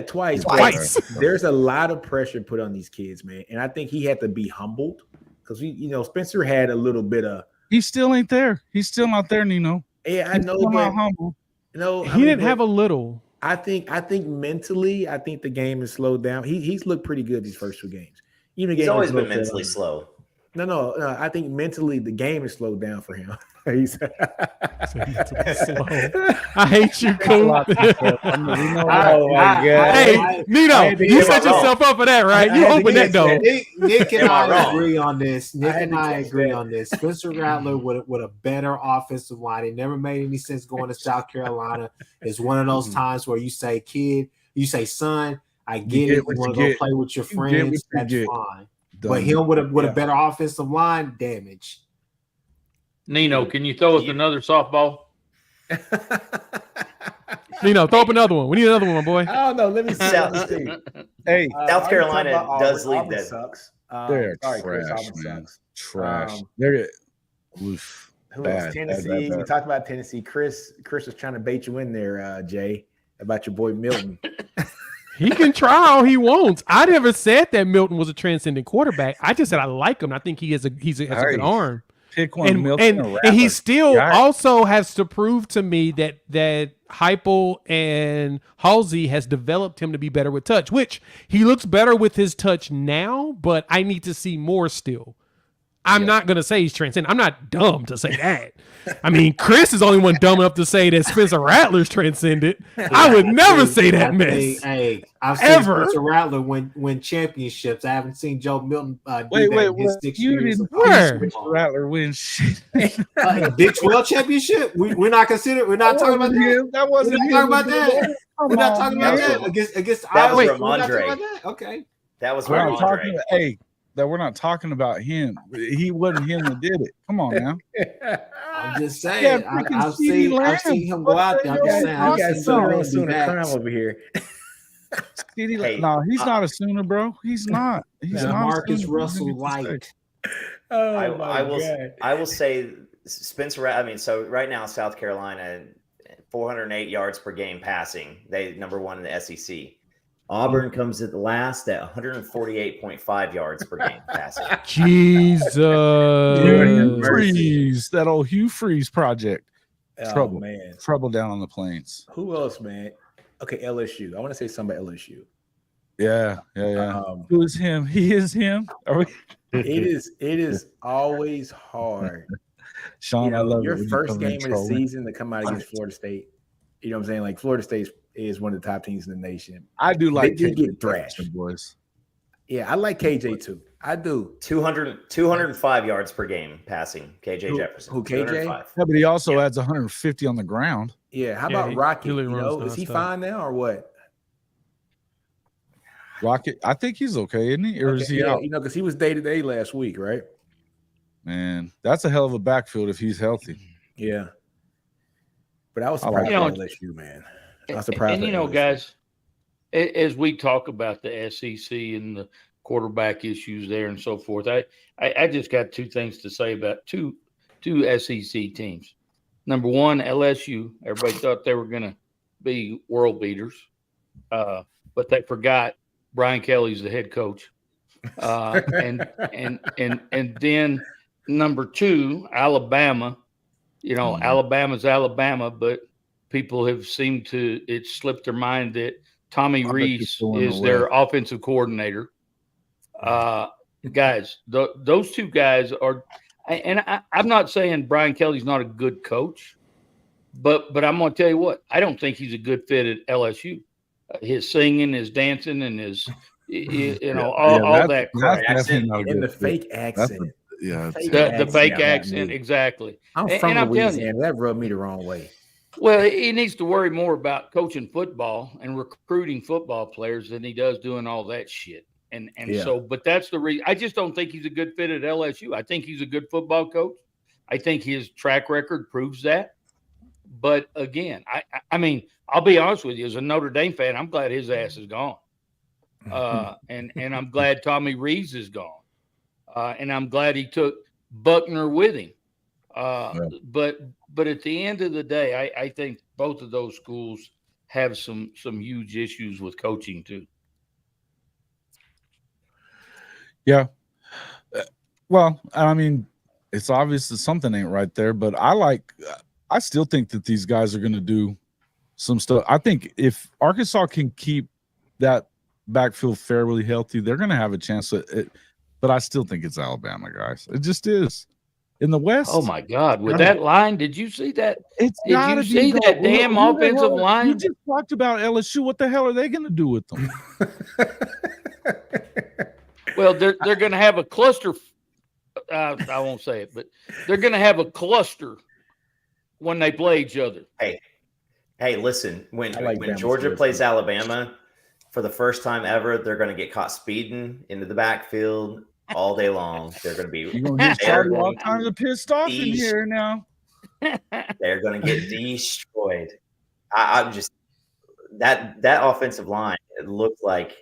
Twice. There's a lot of pressure put on these kids, man, and I think he had to be humbled because Spencer had a little bit of. He still ain't there. He's still not there, Nino. Yeah, I know, but humble. He didn't have a little. I think mentally, I think the game is slowed down. He's looked pretty good these first two games. He's always been mentally slow. No. I think mentally the game is slowed down for him. He's slow. I hate you, Coop. Oh my God! Hey, Nino, you set yourself up for that, right? You open that door. Nick and I agree on this. Spencer Rattler with a better offensive line. It never made any sense going to South Carolina. It's one of those times where you say, kid, you say, son, I get it. You want to go play with your friends. That's fine. But him with a better offensive line, damage. Nino, can you throw us another softball? Nino, throw up another one. We need another one, my boy. I don't know. Let me see. Hey, South Carolina does lead that. Sucks. They're trash, man. Trash. They're oof. Who else? Tennessee. We talked about Tennessee. Chris was trying to bait you in there, Jay, about your boy Milton. He can try all he wants. I never said that Milton was a transcendent quarterback. I just said I like him. I think he has a good arm. Pick one, and he still also has to prove to me that Heupel and Halsey has developed him to be better with touch, which he looks better with his touch now, but I need to see more still. I'm not going to say he's transcendent. I'm not dumb to say that. I mean, Chris is the only one dumb enough to say that Spencer Rattler's transcendent. I would never say that mess. Hey, I've seen Spencer Rattler win championships. I haven't seen Joe Milton wait, in his 6 years. Spencer Rattler wins shit. Big 12 championship? We're not considering. We're not talking about that. That wasn't we're not talking about that. We're not talking about that against that was Ramondre. Okay. That was Ramondre. That we're not talking about him. He wasn't him that did it. Come on now. I'm just saying. I've seen him go out there. I'm just saying. I got Sooner crime over here. No, he's not a Sooner, bro. He's not. He's not Marcus Russell Light. I will say Spencer. I mean, so right now South Carolina, 408 yards per game passing. They number one in the SEC. Auburn comes at the last at 148.5 yards per game passing. Jesus. Freeze. That old Hugh Freeze project. Trouble, man. Trouble down on the plains. Who else, man? Okay, LSU. I want to say something about LSU. Yeah. Who is him? He is him. It is always hard. Sean, I love your first game of the season to come out against Florida State. You know what I'm saying? Like Florida State is one of the top teams in the nation. I do like they get thrashed, boys. Yeah, I like KJ too. I do. 205 yards per game passing. KJ Jefferson. Who KJ? Yeah, but he also adds 150 on the ground. Yeah. How about Rocket? Is he fine now or what? Rocket, I think he's okay, isn't he? Or is he out? Because he was day-to-day last week, right? Man, that's a hell of a backfield if he's healthy. Yeah. But I was surprised by LSU, man. I'm surprised. And guys, as we talk about the SEC and the quarterback issues there and so forth, I just got two things to say about two SEC teams. Number one, LSU. Everybody thought they were going to be world beaters, but they forgot Brian Kelly's the head coach. And then number two, Alabama. Alabama's Alabama, but people have seemed to it slipped their mind that Tommy Rees is their offensive coordinator. Guys, those two guys are, and I'm not saying Brian Kelly's not a good coach, but I'm going to tell you what, I don't think he's a good fit at LSU. His singing, his dancing, and his all that crap. And the fake accent. The fake accent, exactly. I'm from Louisiana. That rubbed me the wrong way. Well, he needs to worry more about coaching football and recruiting football players than he does doing all that shit. But that's the reason. I just don't think he's a good fit at LSU. I think he's a good football coach. I think his track record proves that. But again, I mean, I'll be honest with you, as a Notre Dame fan, I'm glad his ass is gone. And I'm glad Tommy Rees is gone. And I'm glad he took Buckner with him. But at the end of the day, I think both of those schools have some huge issues with coaching too. Yeah. Well, I mean, it's obvious that something ain't right there, but I still think that these guys are going to do some stuff. I think if Arkansas can keep that backfield fairly healthy, they're going to have a chance at it. But I still think it's Alabama, guys. It just is. In the West. Oh my God! With that line, did you see that? Did you see that damn offensive line? You just talked about LSU. What the hell are they going to do with them? Well, they're going to have a cluster. I won't say it, but they're going to have a cluster when they play each other. Hey, listen. When Georgia plays Alabama for the first time ever, they're going to get caught speeding into the backfield all day long. They're going to be. You're going to get all kinds of pissed off in here now. They're going to get destroyed. I'm just that offensive line. It looked like.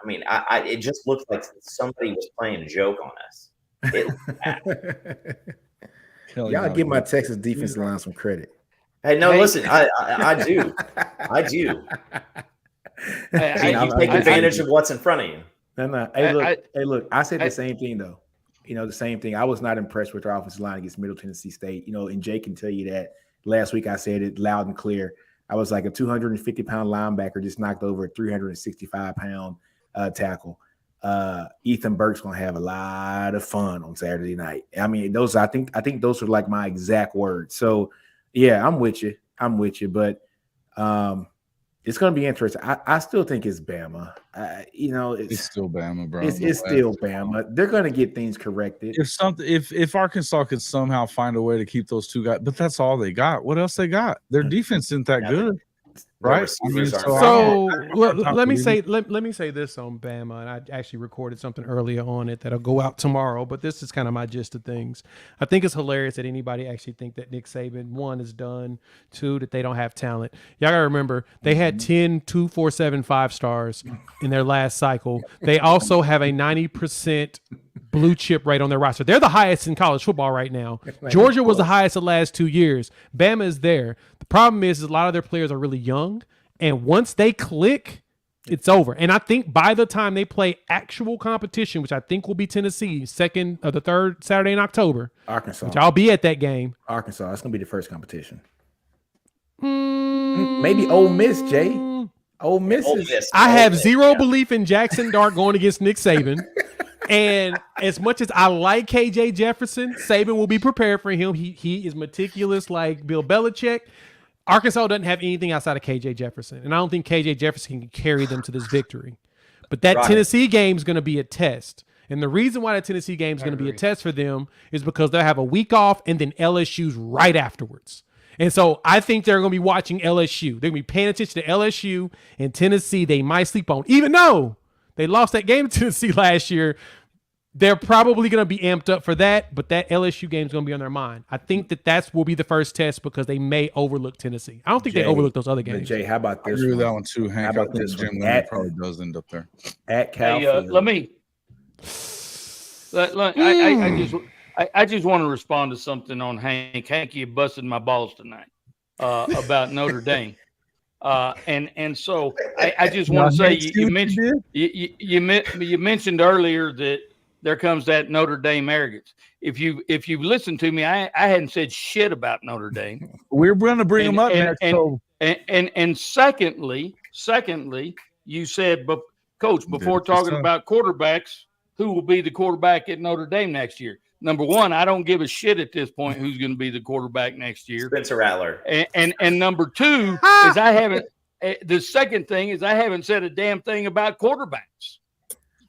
I mean, it just looked like somebody was playing a joke on us. Y'all give my Texas defensive line some credit. Hey, no, listen, I do. You take advantage of what's in front of you. No. Hey, look. I said the same thing though. The same thing. I was not impressed with our offensive line against Middle Tennessee State. And Jay can tell you that. Last week I said it loud and clear. I was like a 250-pound linebacker just knocked over a 365-pound tackle. Ethan Burke's gonna have a lot of fun on Saturday night. I mean, those. I think those are like my exact words. So, yeah, I'm with you. But it's going to be interesting. I still think it's Bama. It's still Bama, bro. It's still Bama. They're going to get things corrected. If Arkansas could somehow find a way to keep those two guys, but that's all they got. What else they got? Their defense isn't that good, right? Let me say this on Bama, and I actually recorded something earlier on it that'll go out tomorrow. But this is kind of my gist of things. I think it's hilarious that anybody actually think that Nick Saban, one, is done, two, that they don't have talent. Y'all gotta remember they had 10 2-4-7 5-stars in their last cycle. They also have a 90% blue chip rate on their roster. They're the highest in college football right now. Georgia was the highest the last 2 years. Bama is there. The problem is a lot of their players are really young, and once they click, it's over. And I think by the time they play actual competition, which I think will be Tennessee, second or the third Saturday in October, Arkansas, which I'll be at that game. Arkansas, that's gonna be the first competition. Maybe Ole Miss, Jay. Ole Miss. I have zero belief in Jackson Dart going against Nick Saban. And as much as I like KJ Jefferson, Saban will be prepared for him. He is meticulous like Bill Belichick. Arkansas doesn't have anything outside of KJ Jefferson. And I don't think KJ Jefferson can carry them to this victory. But that Tennessee game is going to be a test. And the reason why that Tennessee game is going to be a test for them is because they'll have a week off and then LSU's right afterwards. And so I think they're going to be watching LSU. They're going to be paying attention to LSU and Tennessee. They might sleep on, even though they lost that game to Tennessee last year. they're probably going to be amped up for that, but that LSU game is going to be on their mind. I think that will be the first test because they may overlook Tennessee. I don't think they overlook those other games. Jay, how about I this? agree with that one too, Hank. How I about think this Jim one? Leonard probably does end up there. At Cal. I just want to respond to something on Hank. Hank, you busted my balls tonight about Notre Dame. And so I just want to say you mentioned earlier that there comes that Notre Dame arrogance. If you've listened to me, I hadn't said shit about Notre Dame. We're going to bring them up next. And secondly, you said, but Coach, before talking about quarterbacks, who will be the quarterback at Notre Dame next year? Number one, I don't give a shit at this point who's going to be the quarterback next year. Spencer Rattler. And number two is the second thing is I haven't said a damn thing about quarterbacks.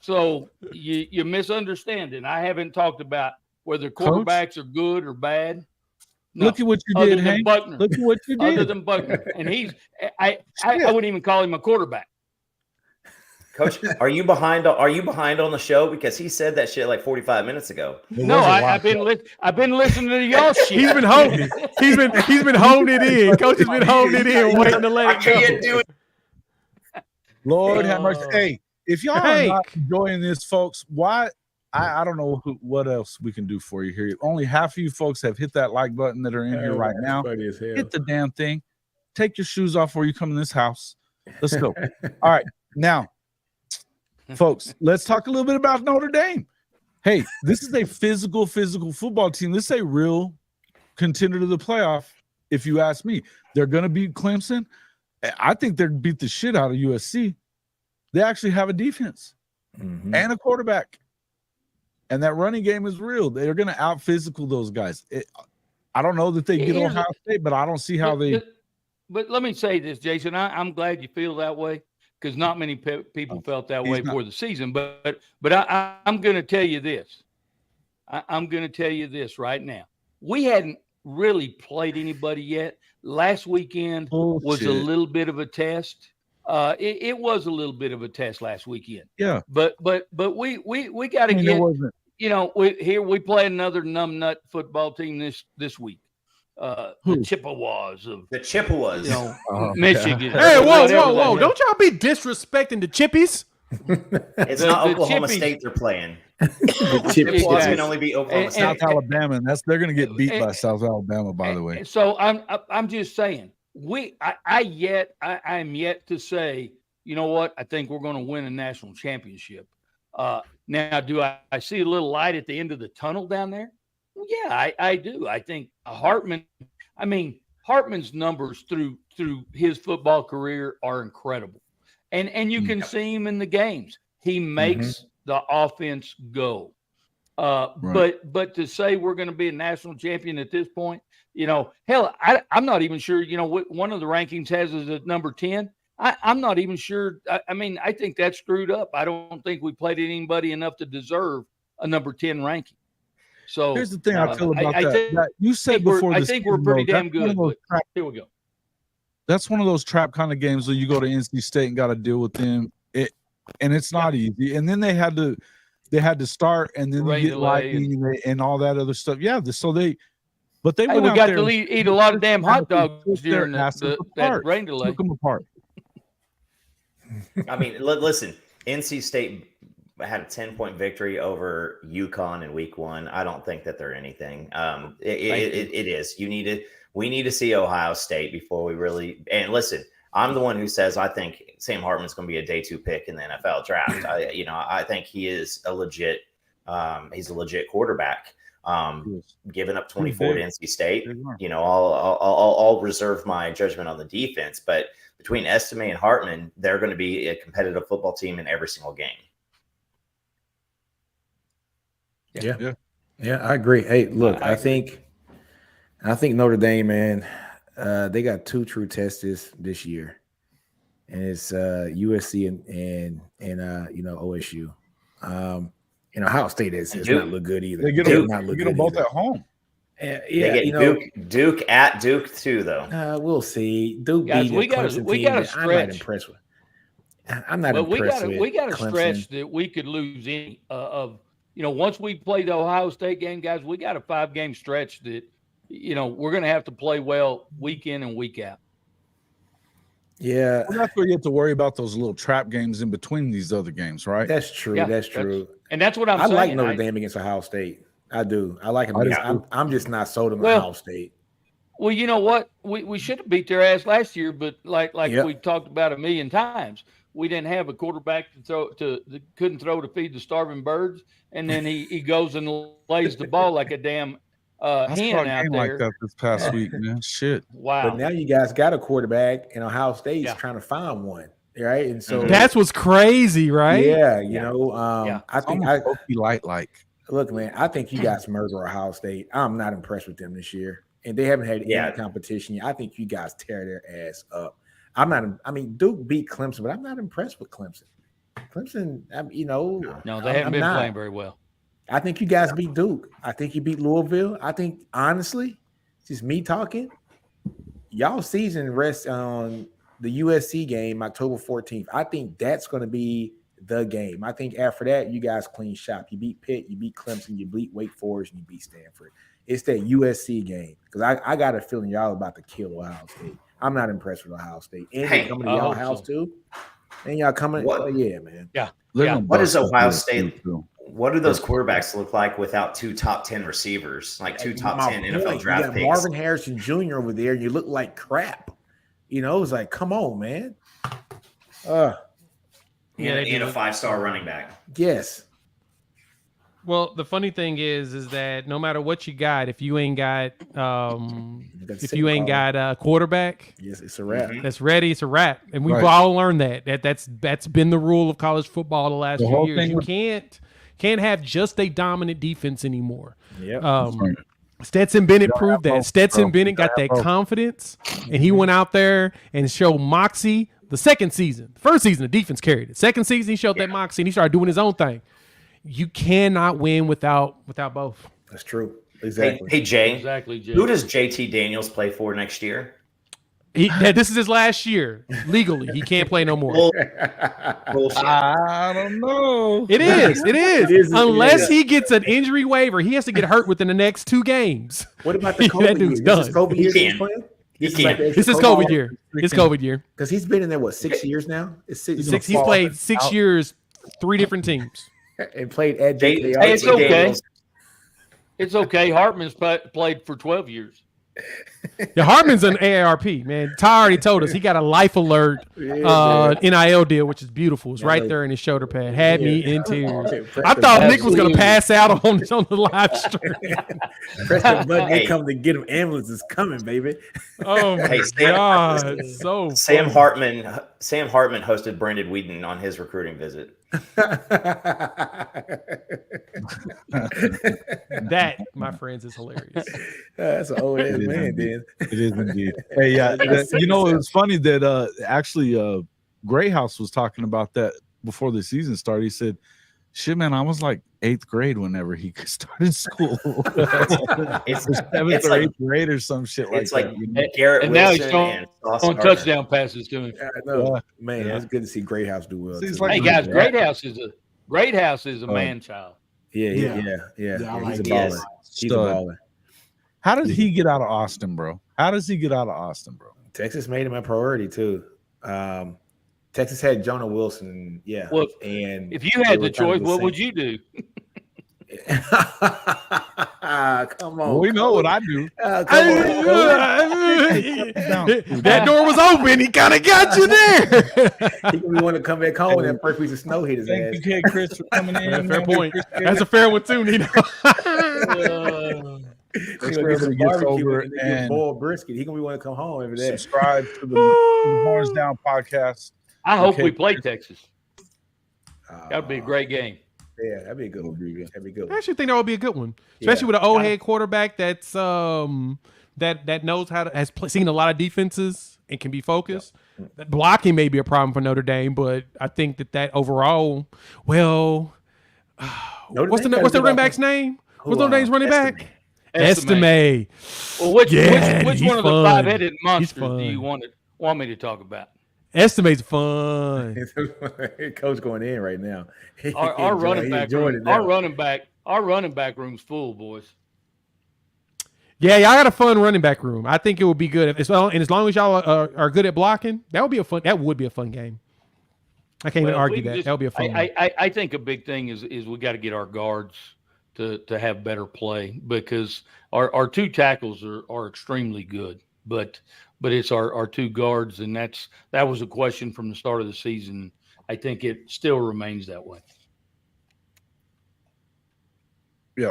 So you misunderstanding. I haven't talked about whether quarterbacks are good or bad. No. Look at what you did, Hank. Buckner. Look at what you did. Other than Buckner. And I wouldn't even call him a quarterback. Coach, are you behind on the show? Because he said that shit like 45 minutes ago. No, I've been listening to y'all shit. He's been holding it. He's been holding it in. Coach has been holding it in, waiting to let it go. I can't do it. Lord have mercy. Hey, if y'all are not enjoying this, folks, why? I don't know what else we can do for you here. Only half of you folks have hit that like button that are in here right now. Hit the damn thing. Take your shoes off before you come in this house. Let's go. All right, now. Folks, let's talk a little bit about Notre Dame. Hey, this is a physical football team. This is a real contender to the playoff, if you ask me. They're going to beat Clemson. I think they're going to beat the shit out of USC. They actually have a defense and a quarterback. And that running game is real. They're going to out-physical those guys. I don't know that they get Ohio State, but I don't see how they – But let me say this, Jason. I'm glad you feel that way. Because not many people felt that way before the season. But I'm going to tell you this. I'm going to tell you this right now. We hadn't really played anybody yet. Last weekend was a little bit of a test. It was a little bit of a test last weekend. Yeah. But we got to get. We play another numbnut football team this week. The Chippewas of Michigan. Hey, whoa! Don't y'all be disrespecting the Chippies. It's not Oklahoma State they're playing. The Chippewas can only be Oklahoma State. South Alabama, and they're going to get beat by South Alabama, by the way. So I'm just saying, I'm yet to say, you know what? I think we're going to win a national championship. Now, do I see a little light at the end of the tunnel down there? Yeah, I do. I think Hartman's numbers through his football career are incredible. And you can see him in the games. He makes the offense go. But to say we're going to be a national champion at this point, hell, I'm not even sure, what one of the rankings has is at number 10. I'm not even sure. I think that's screwed up. I don't think we played anybody enough to deserve a number 10 ranking. So here's the thing I feel about that. You said before, I think we're pretty damn good. Here we go. That's one of those trap kind of games where you go to NC State and got to deal with them. And it's not easy. And then they had to start, and then they get lightning and all that other stuff. Yeah, we got to eat a lot of damn hot dogs during that rain delay. Took them apart. Listen, NC State had a 10-point victory over UConn in week 1. I don't think that they're anything. It is. We need to see Ohio State before we really. And listen, I'm the one who says I think Sam Hartman's going to be a day 2 pick in the NFL draft. I think he is a legit. He's a legit quarterback. Giving up 24 to NC State. I'll reserve my judgment on the defense, but between Estime and Hartman, they're going to be a competitive football team in every single game. Yeah, I agree. Hey, look, I think Notre Dame, man, they got 2 true tests this year, and it's USC and OSU. Ohio State has not looked good either. They get them both at home. They get Duke at Duke too, though. We'll see. Duke, guys, we got to stretch. I'm not impressed with. I'm not impressed with. We got to stretch that we could lose any of once we play the Ohio State game, guys, we got a 5-game stretch that, we're going to have to play well week in and week out. Yeah. Well, that's where you have to worry about those little trap games in between these other games, right? That's true. Yeah, that's true. And that's what I'm I saying. like Notre Dame against Ohio State. I do. I like them. I'm just not sold on Ohio State. Well, you know what? We should have beat their ass last year, but like we talked about a million times, we didn't have a quarterback couldn't throw to feed the starving birds, and then he goes and lays the ball like a damn hen out there. Like that this past week, man. Shit. Wow. But now you guys got a quarterback, and Ohio State's trying to find one, right? And so that's what's crazy, right? Yeah, I think like. Look, man, I think you guys murder Ohio State. I'm not impressed with them this year, and they haven't had any competition yet. I think you guys tear their ass up. Duke beat Clemson, but I'm not impressed with Clemson. Clemson, no, they haven't been playing very well. I think you guys beat Duke. I think you beat Louisville. I think, honestly, just me talking, y'all season rests on the USC game, October 14th. I think that's going to be the game. I think after that, you guys clean shop. You beat Pitt, you beat Clemson, you beat Wake Forest, and you beat Stanford. It's that USC game because I got a feeling y'all about to kill Ohio State. I'm not impressed with Ohio State. And they're coming to y'all house too. And y'all coming? Yeah, man. Yeah. What is Ohio State? What do those quarterbacks look like without 2 top 10 receivers, like 2 top 10 NFL draft picks? Marvin Harrison Jr. over there, and you look like crap. It's like, come on, man. And a 5-star running back. Yes. Well, the funny thing is that no matter what you got, if you ain't got a quarterback, yes, it's a wrap. That's ready. It's a wrap, and we've all learned that's been the rule of college football the last few years. You can't have just a dominant defense anymore. Yeah. Stetson Bennett proved that. Stetson Bennett got that confidence, and he went out there and showed moxie. The second season, the first season, the defense carried it. Second season, he showed that moxie, and he started doing his own thing. You cannot win without both. That's true. Exactly. Hey, Jay. Exactly, Jay. Who does JT Daniels play for next year? This is his last year. Legally, he can't play no more. I don't know. It is. Unless he gets an injury waiver, he has to get hurt within the next 2 games. What about the COVID that dude's year? done. This is COVID year he's playing? This is COVID year. It's COVID year. Because he's been in there, 6 years now? It's 6. He's played 6 years, 3 different teams. And played at JT. It's okay. It's okay. Hartman's played for 12 years. Yeah, Hartman's an AARP, man. Ty already told us he got a life alert NIL deal, which is beautiful. It's right there in his shoulder pad. Had me in tears. I thought Nick was going to pass out on the live stream. Press the button. They come to get him. Ambulance is coming, baby. Oh my God! Sam Hartman hosted Brandon Whedon on his recruiting visit. That, my friends, is hilarious. That's an old ass man, dude. It is indeed. Hey, it was funny that actually Greyhouse was talking about that before the season started. He said, "Shit, man, I was like 8th grade whenever he started school. It's 7th or 8th grade or some shit like that. Like Garrett and Wilson now he's throwing touchdown passes to him. I know, man. It's good to see Greyhouse do well. Hey guys, Greathouse is a man child. Yeah. He's a baller. He's a baller. How did he get out of Austin, bro? Texas made him a priority too. Texas had Jonah Wilson, Well, and if you had the choice, what would you do? Come on, we know what I do. That door was open. He kind of got you there. He want to come back home and that first piece of snow hit his ass. Thank you, Kchris, for coming in. Fair point. That's a fair one too, Nino. He's gonna get some barbecue and boiled brisket. He gonna be want to come home every day. Subscribe to the Horns Down podcast. I hope we play Texas. That would be a great game. Yeah, that'd be a good one. I actually think that would be a good one, especially with an old head quarterback that's that knows how to seen a lot of defenses and can be focused. That blocking may be a problem for Notre Dame, but I think that overall, what's the running back's name? What's Notre Dame's running back? Estime. Well, which one of the 5-headed monsters do you want me to talk about? Estimate's fun. Coach going in right now. Our running back room's full, boys. Yeah, y'all got a fun running back room. I think it would be good. As long as y'all are good at blocking, that would be a fun game. I can't even argue that. That would be a fun one. I think a big thing is we got to get our guards to have better play, because our two tackles are extremely good, but it's our two guards, and that was a question from the start of the season. I think it still remains that way. Yeah.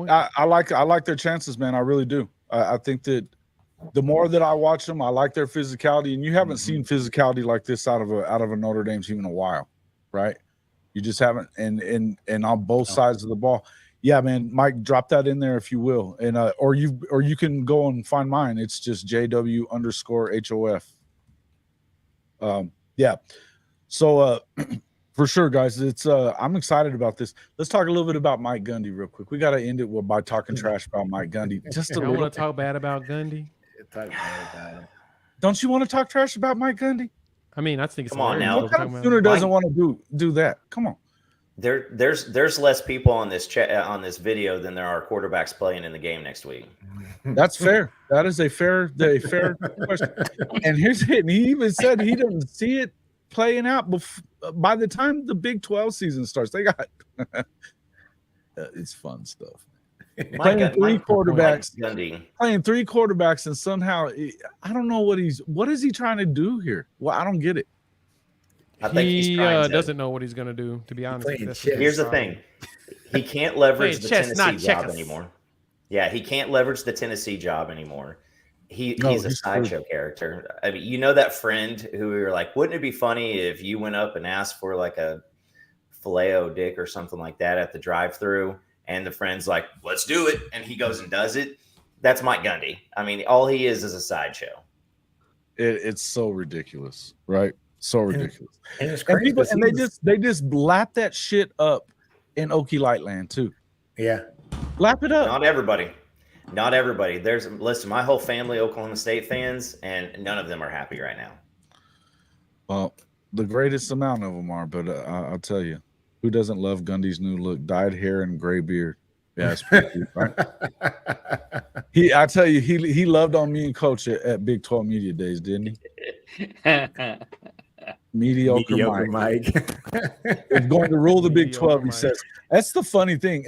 I like their chances, man. I really do. I think that the more that I watch them, I like their physicality, and you haven't seen physicality like this out of a Notre Dame team in a while, right? You just haven't, and on both sides of the ball. Yeah, man, Mike, drop that in there if you will, and or you can go and find mine. It's just JW_HOF. Yeah. So for sure, guys, it's I'm excited about this. Let's talk a little bit about Mike Gundy real quick. We got to end it by talking trash about Mike Gundy. Just a I little. want to talk bad about Gundy. Don't you want to talk trash about Mike Gundy? I mean, I think it's Come on hilarious. now. What kind of Sooner doesn't want to do that? Come on. There's less people on this video than there are quarterbacks playing in the game next week. That's fair. That is a fair question. And here's it. And he even said he doesn't see it playing out by the time the Big 12 season starts. They got it's fun stuff. Playing three quarterbacks, and somehow I don't know what is he trying to do here? Well, I don't get it. I think he doesn't know what he's going to do, to be honest. Here's the thing. He can't leverage the Tennessee job anymore. Yeah, he can't leverage the Tennessee job anymore. He's a sideshow character. I mean, you know that friend who we were like, wouldn't it be funny if you went up and asked for like a Filet-O-Dick or something like that at the drive-thru, and the friend's like, let's do it, and he goes and does it? That's Mike Gundy. I mean, all he is a sideshow. It's so ridiculous, right? So ridiculous. And it's crazy. And they just lap that shit up in Okie Lightland too. Yeah. Lap it up. Not everybody. Listen, my whole family Oklahoma State fans, and none of them are happy right now. Well, the greatest amount of them are, but I'll tell you, who doesn't love Gundy's new look? Dyed hair and gray beard. Yeah, it's pretty cute, right? I tell you, he loved on me and Coach at Big 12 Media Days, didn't he? Mediocre Mike. Is going to rule the Big 12, he says. That's the funny thing.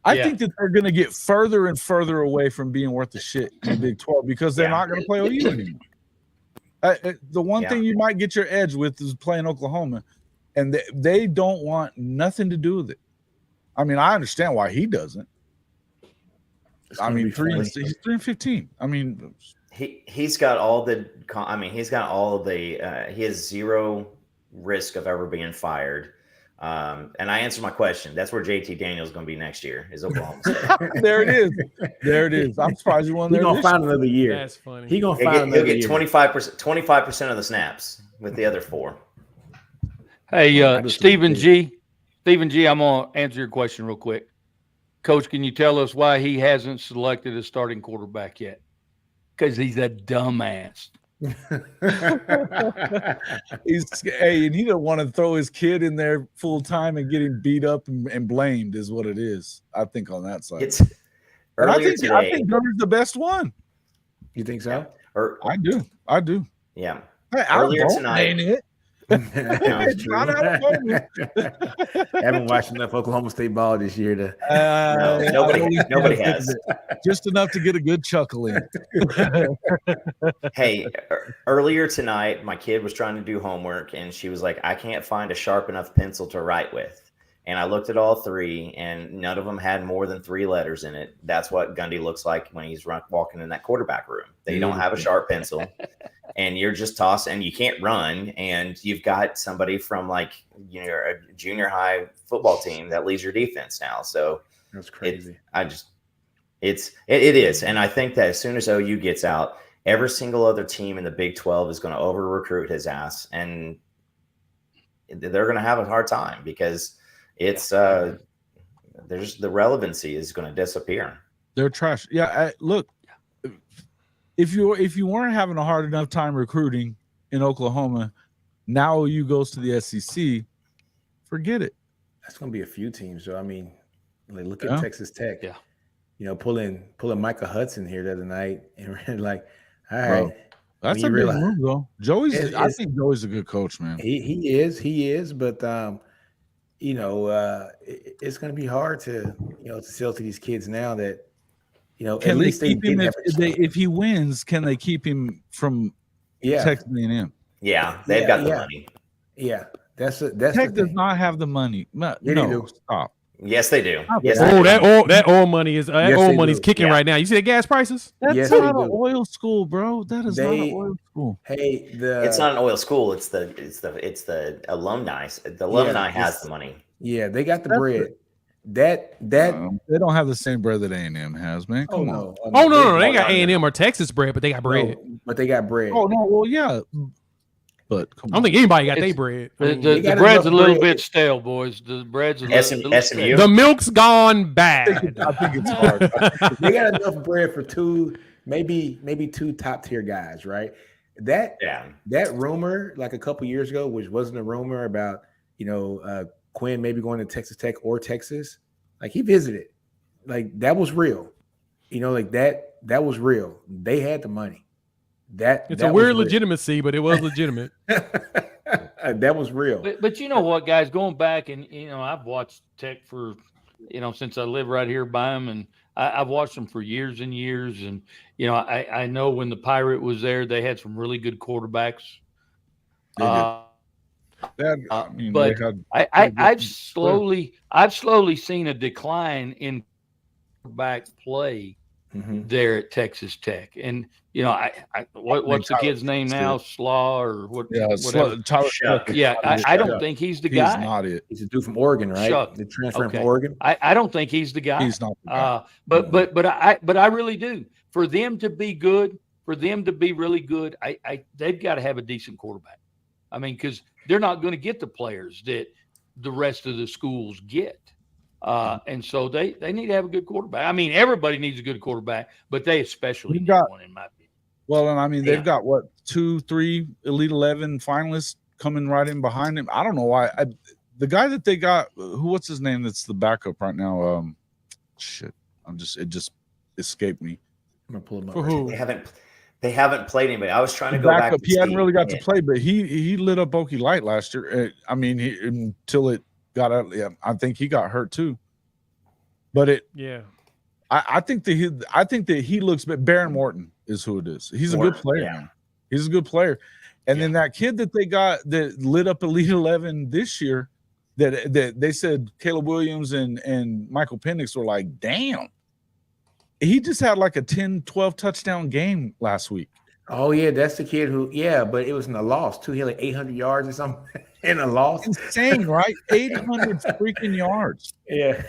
I think that they're going to get further and further away from being worth a shit in the Big 12 because they're not going to play OU anymore. The one thing you might get your edge with is playing Oklahoma, and they don't want nothing to do with it. I mean, I understand why he doesn't. I mean, he's 3-15. I mean, he's got all the. I mean, he's got all of the. He has zero risk of ever being fired. And I answered my question. That's where JT Daniels is going to be next year. Is Oklahoma State. There it is. There it is. I'm surprised you won there. He's going to find another year. That's funny. He's going to find another year. He'll get 25% of the snaps with the other 4. Hey, Stephen G. I'm going to answer your question real quick. Coach, can you tell us why he hasn't selected a starting quarterback yet? Because he's a dumbass. And he don't want to throw his kid in there full time and get him beat up and blamed is what it is. I think on that side. I think Gunner's the best one. You think so? I do. Yeah. Hey, earlier tonight. Haven't watched enough Oklahoma State ball this year to. Nobody has. Just enough to get a good chuckle in. Hey, earlier tonight, my kid was trying to do homework, and she was like, "I can't find a sharp enough pencil to write with." And I looked at all 3, and none of them had more than 3 letters in it. That's what Gundy looks like when he's walking in that quarterback room. They don't have a sharp pencil, and you're just tossing, and you can't run, and you've got somebody from a junior high football team that leads your defense now. So that's crazy. It is, and I think that as soon as OU gets out, every single other team in the Big 12 is going to over recruit his ass, and they're going to have a hard time because. It's there's the relevancy is going to disappear. They're trash. Yeah, look, if you weren't having a hard enough time recruiting in Oklahoma. Now OU goes to the SEC. Forget it. That's going to be a few teams. So I mean, like look Yeah. at Texas Tech. Yeah. You know, pulling Micah Hudson here the other night, and we're like, all right. Bro, that's a big move, though. I think Joey's a good coach, man. He is, but you know, it's going to be hard to to sell to these kids now that Can at least they they keep him didn't if he wins? Can they keep him from Texas A&M? Yeah, they've got the money. Yeah, that's Tech does not have the money. No, Yeah, they do. Stop. Yes, they do. Yes, Oh, they do. that oil money is Yes, oil they money's do. kicking Yeah. right now. You see the gas prices? That's Yes, not they an do. oil school, bro. That is not an oil school. Hey, It's not an oil school. It's the alumni. The alumni has the money. Yeah, they got the That's bread. They don't have the same bread that A&M has, man. Come on. Oh no, they got A&M or Texas bread, but they got bread. No, but they got bread. Oh no, well yeah, but come I don't on. think anybody got It's- their bread. The got bread's a enough little bread. bit stale, boys. The bread's a little SMU. stale. The milk's gone bad. I think it's hard. They got enough bread for two, maybe two top tier guys, right? That rumor, like a couple years ago, which wasn't a rumor about Quinn maybe going to Texas Tech or Texas, like he visited, like that was real, like that was real. They had the money. It's that a was weird real. legitimacy, but it was legitimate. That was real. But you know what, guys, going back and I've watched Tech for since I live right here by them, and I've watched them for years and years, and I know when the Pirate was there, they had some really good quarterbacks. I've slowly seen a decline in quarterback play there at Texas Tech, and what's the kid's name now? Slaw or what? Yeah, Shuck. Yeah, I don't think he's the guy. He's not it. He's a dude from Oregon, right? Shuck. The transfer Okay. from Oregon. I don't think he's the guy. He's not the guy. But I really do. For them to be good, for them to be really good, they've got to have a decent quarterback. I mean, because they're not going to get the players that the rest of the schools get. And so they need to have a good quarterback. I mean, everybody needs a good quarterback, but they especially need one, in my opinion. Well, and I mean, they've got 2, 3 Elite 11 finalists coming right in behind him. I don't know why. The guy that they got, what's his name? That's the backup right now. It just escaped me. I'm gonna pull him up. For who? They haven't played anybody. I was trying to go Backup. back. He hadn't really got to play, but he lit up Okie Light last year. I mean, until it got out. Yeah, I think he got hurt too. But I think that he looks. But Baron Morton is who it is. He's a good player. Man. He's a good player. And then that kid that they got that lit up Elite 11 this year, that they said Caleb Williams and Michael Penix were like, damn. He just had like a 10, 12 touchdown game last week. Oh, yeah, that's the kid who, but it was in a loss, too. He had like 800 yards or something in a loss. Insane, right? 800 freaking yards. Yeah.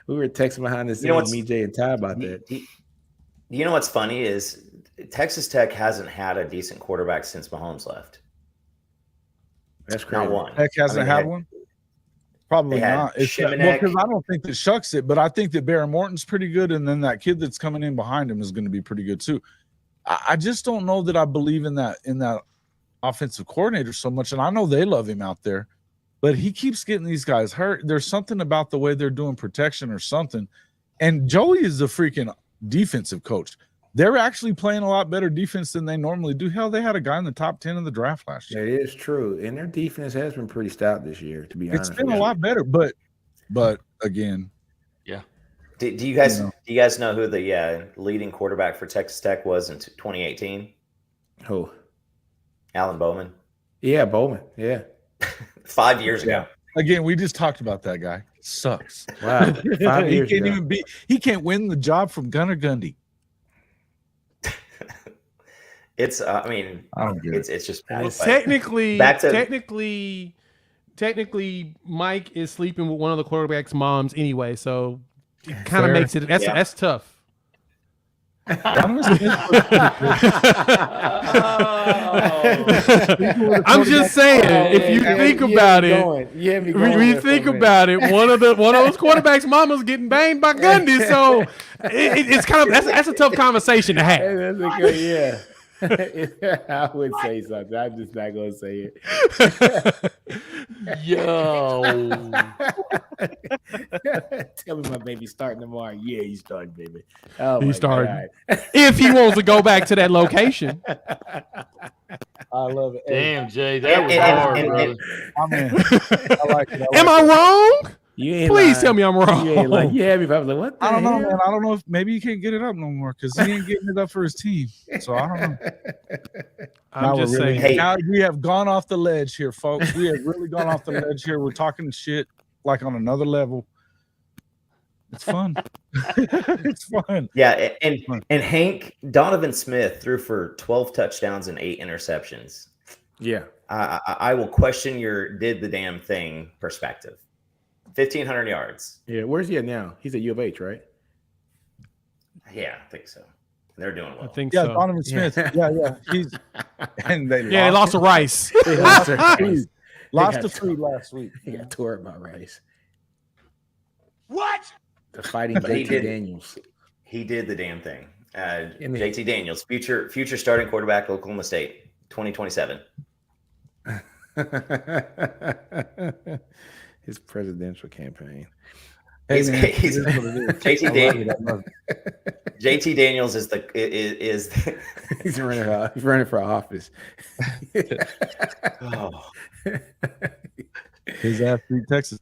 We were texting behind the scenes, me, Jay, and Ty about that. You know what's funny is Texas Tech hasn't had a decent quarterback since Mahomes left. That's crazy. Not one. Tech hasn't had one? Probably not. Because I don't think that Shucks it, but I think that Baron Morton's pretty good, and then that kid that's coming in behind him is going to be pretty good too. I just don't know that I believe in that offensive coordinator so much, and I know they love him out there, but he keeps getting these guys hurt. There's something about the way they're doing protection or something. And Joey is a freaking defensive coach. They're actually playing a lot better defense than they normally do. Hell, they had a guy in the top 10 of the draft last year. That is true. And their defense has been pretty stout this year, to be honest. It's been a lot better, but again. Yeah. Do you guys know who the leading quarterback for Texas Tech was in 2018? Who? Alan Bowman. Yeah, Bowman. Yeah. 5 years ago. Again, we just talked about that guy. Sucks. Wow. 5 years He can't ago. he can't win the job from Gunnar Gundy. It's I mean, I don't get it's just bad. Well, But technically, Mike is sleeping with one of the quarterback's moms anyway, so it kind of Fair. makes it. That's tough. Donovan Smith was I'm just saying, if you think about it, when you think about it, one of those quarterbacks' mamas getting banged by Gundy, so it's kind of that's a tough conversation to have. Yeah. I would say something. I'm just not gonna say it. Yo. Tell me my baby's starting tomorrow. Yeah, he's starting, baby. Oh, He's my starting. God. If he wants to go back to that location. I love it. Damn, Jay, that was hard, brother. I'm in. I like it. Am I wrong? You ain't Please lying. tell me I'm wrong. You ain't like, yeah, I was like, what the I don't know, hell? man. I don't know if maybe he can't get it up no more because he ain't getting it up for his team. So I don't know. I'm Now just we're really, saying. Hey. now we have gone off the ledge here, folks. We have really gone off the ledge here. We're talking shit like on another level. It's fun. It's fun. Yeah, and Hank Donovan Smith threw for 12 touchdowns and 8 interceptions. Yeah. I will question your did the damn thing perspective. 1,500 yards. Yeah. Where's he at now? He's at U of H, right? Yeah, I think so. They're doing I well. think Yeah, so. Donovan Smith. Yeah. He's and they Yeah, they lost to Rice. They lost their lost Rice. lost got to Free last week. He got tore up by Rice. What? The fighting But he JT did. Daniels. He did the damn thing. In the- JT Daniels, future starting quarterback, Oklahoma State, 2027. His presidential campaign. Hey, He's- man, he's- it is what it is. JT I love Daniels. it. I love it. JT Daniels is He's running for office. oh, His ass beat Texas.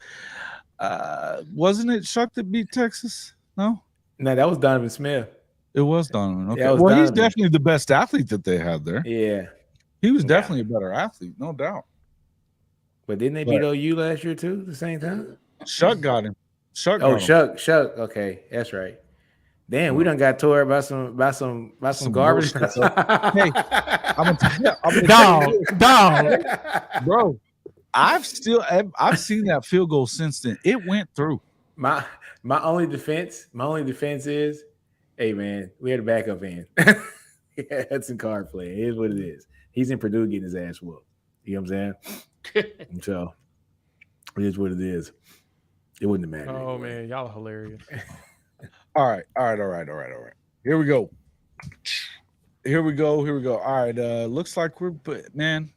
Wasn't it Shuck that beat Texas? No, No, that was Donovan Smith. it was Donovan. Okay, Yeah, it was well, he's Donovan. definitely the best athlete that they had there. Yeah. He was Yeah. definitely a better athlete, no doubt. But didn't they beat OU last year too at the same time? Shuck got him. Shuck got Oh, him. Shuck. Okay, that's right. Damn, we done got tore by some garbage. bullshit. Hey, I'm gonna tell you Dog. this, bro. I've seen that field goal since then. It went through. My only defense is, hey man, we had a backup in. Yeah, that's in card play. It is what it is. He's in Purdue getting his ass whooped. You know what I'm saying? So it is what it is. It wouldn't have mattered. Oh anyway. man, y'all are hilarious. All right. Here we go. All right. Looks like man,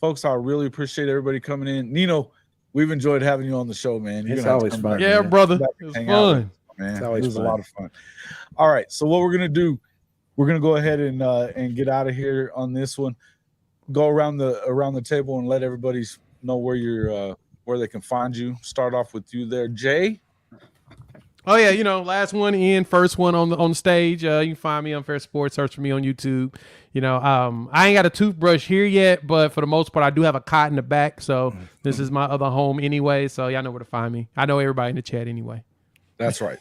folks, I really appreciate everybody coming in. Nino, we've enjoyed having you on the show, man. You're It's gonna have to always come fun. back, Yeah, man. brother. Come back It and was hang out with fun. us, man. It's always It was fun. a lot of fun. All right. So what we're gonna do, we're gonna go ahead and get out of here on this one. Go around the table and let everybody know where they can find you. Start off with you there, Jay. Oh yeah, last one in, first one on the stage. You can find me on Fair Sports. Search for me on YouTube. I ain't got a toothbrush here yet, but for the most part, I do have a cot in the back. So this is my other home anyway. So y'all know where to find me. I know everybody in the chat anyway. That's right.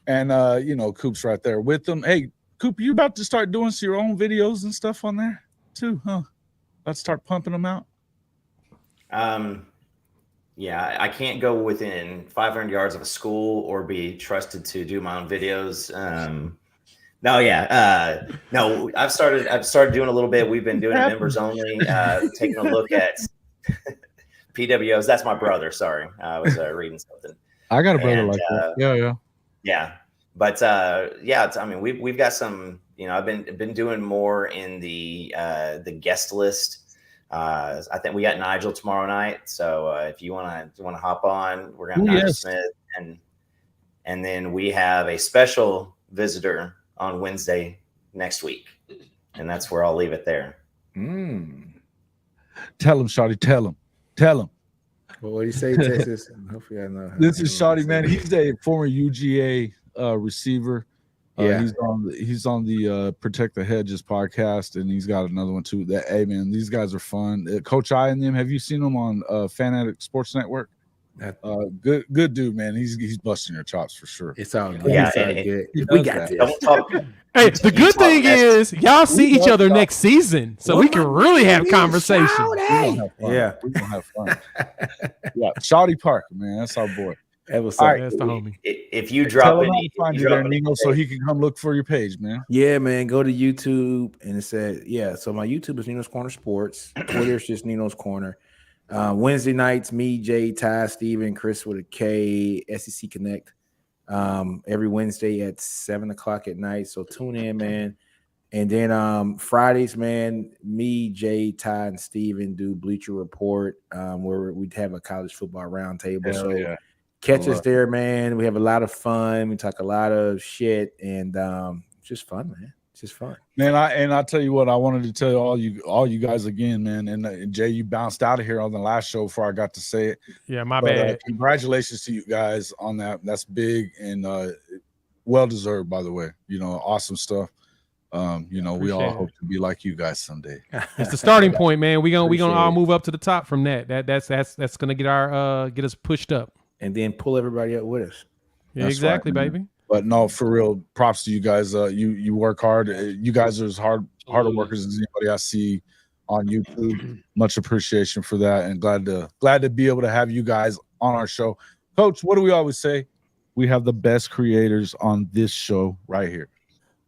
And Coop's right there with them. Hey, Coop, you about to start doing your own videos and stuff on there too, huh? Let's start pumping them out. yeah, I can't go within 500 yards of a school or be trusted to do my own videos. No, I've started doing a little bit. We've been doing it members only, taking a look at PWOs. That's my brother. Sorry. I was reading something. I got a brother And, like that. Yeah. But we've got some, I've been doing more in the guest list. I think we got Nigel tomorrow night. So if you want to hop on, we're going to have Nigel Smith, and then we have a special visitor on Wednesday next week, and that's where I'll leave it there. Tell him, Shawty. Tell him. Well, what do you say, Texas? Hopefully, I know. This is Shawty, man. He's a former UGA receiver. Yeah, he's on the Protect the Hedges podcast, and he's got another one too. Hey man, these guys are fun. Coach I and them. Have you seen them on Fan Addict Sports Network? Good dude, man. He's busting your chops for sure. It's all good. Yeah, It's all good. he We does got that. this. Don't talk. Hey, the good thing is y'all see each other next season, so we can really have conversation. Yeah. We're gonna have fun. Yeah, Shawty Parker, man. That's our boy. That was All right. That's the homie. If you Tell drop him how any, to find if you you there, drop any- Nino, so he can come look for your page, man. Yeah, man. Go to YouTube, and it said, so my YouTube is Nino's Corner Sports. Twitter is just Nino's Corner. Wednesday nights, me, Jay, Ty, Steven, Chris with a K, SEC Connect. Every Wednesday at 7:00 at night. So tune in, man. And then Fridays, man, me, Jay, Ty, and Steven do Bleacher Report, where we'd have a college football roundtable. So catch us there, man. We have a lot of fun. We talk a lot of shit, and it's just fun, man. It's just fun. Man, I tell you what, I wanted to tell all you guys again, man. And Jay, you bounced out of here on the last show before I got to say it. Yeah, my bad. Congratulations to you guys on that. That's big and well deserved, by the way. You know, awesome stuff. You know, we all hope to be like you guys someday. It's the starting point, man. We gonna all move up to the top from that. That's gonna get our get us pushed up. And then pull everybody up with us. Yeah, exactly, right, baby. But no, for real, props to you guys. You work hard. You guys are as harder workers as anybody I see on YouTube. Much appreciation for that, and glad to be able to have you guys on our show. Coach, what do we always say? We have the best creators on this show right here.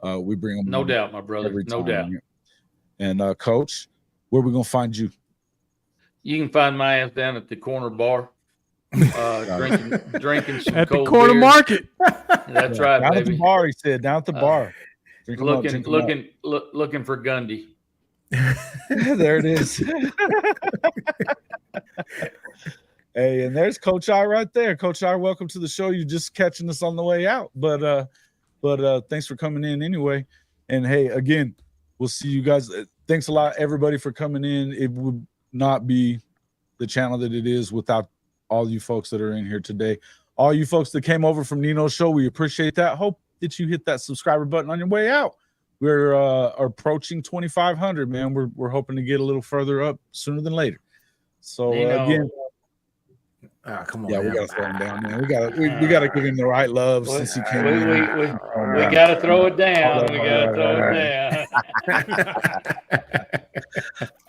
We bring them. No doubt, my brother. No doubt. And Coach, where we gonna find you? You can find my ass down at the corner bar. Drinking some at cold the corner beer. Market. That's right, down baby. At the bar, he said. Down at the bar. Looking for Gundy. There it is. Hey, and there's Coach I right there. Coach I, welcome to the show. You're just catching us on the way out, but thanks for coming in anyway. And hey, again, we'll see you guys. Thanks a lot, everybody, for coming in. It would not be the channel that it is without all you folks that are in here today. All you folks that came over from Nino's show, we appreciate that. Hope that you hit that subscriber button on your way out. We're approaching 2,500, man. We're hoping to get a little further up sooner than later. So again, come on, yeah, man. we gotta throw him down, man. We gotta give him the right love since he came in. We gotta throw it down. We gotta throw it down.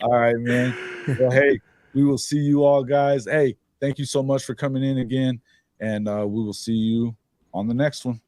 All right, man. Well, hey, we will see you all, guys. Hey, thank you so much for coming in again, and we will see you on the next one.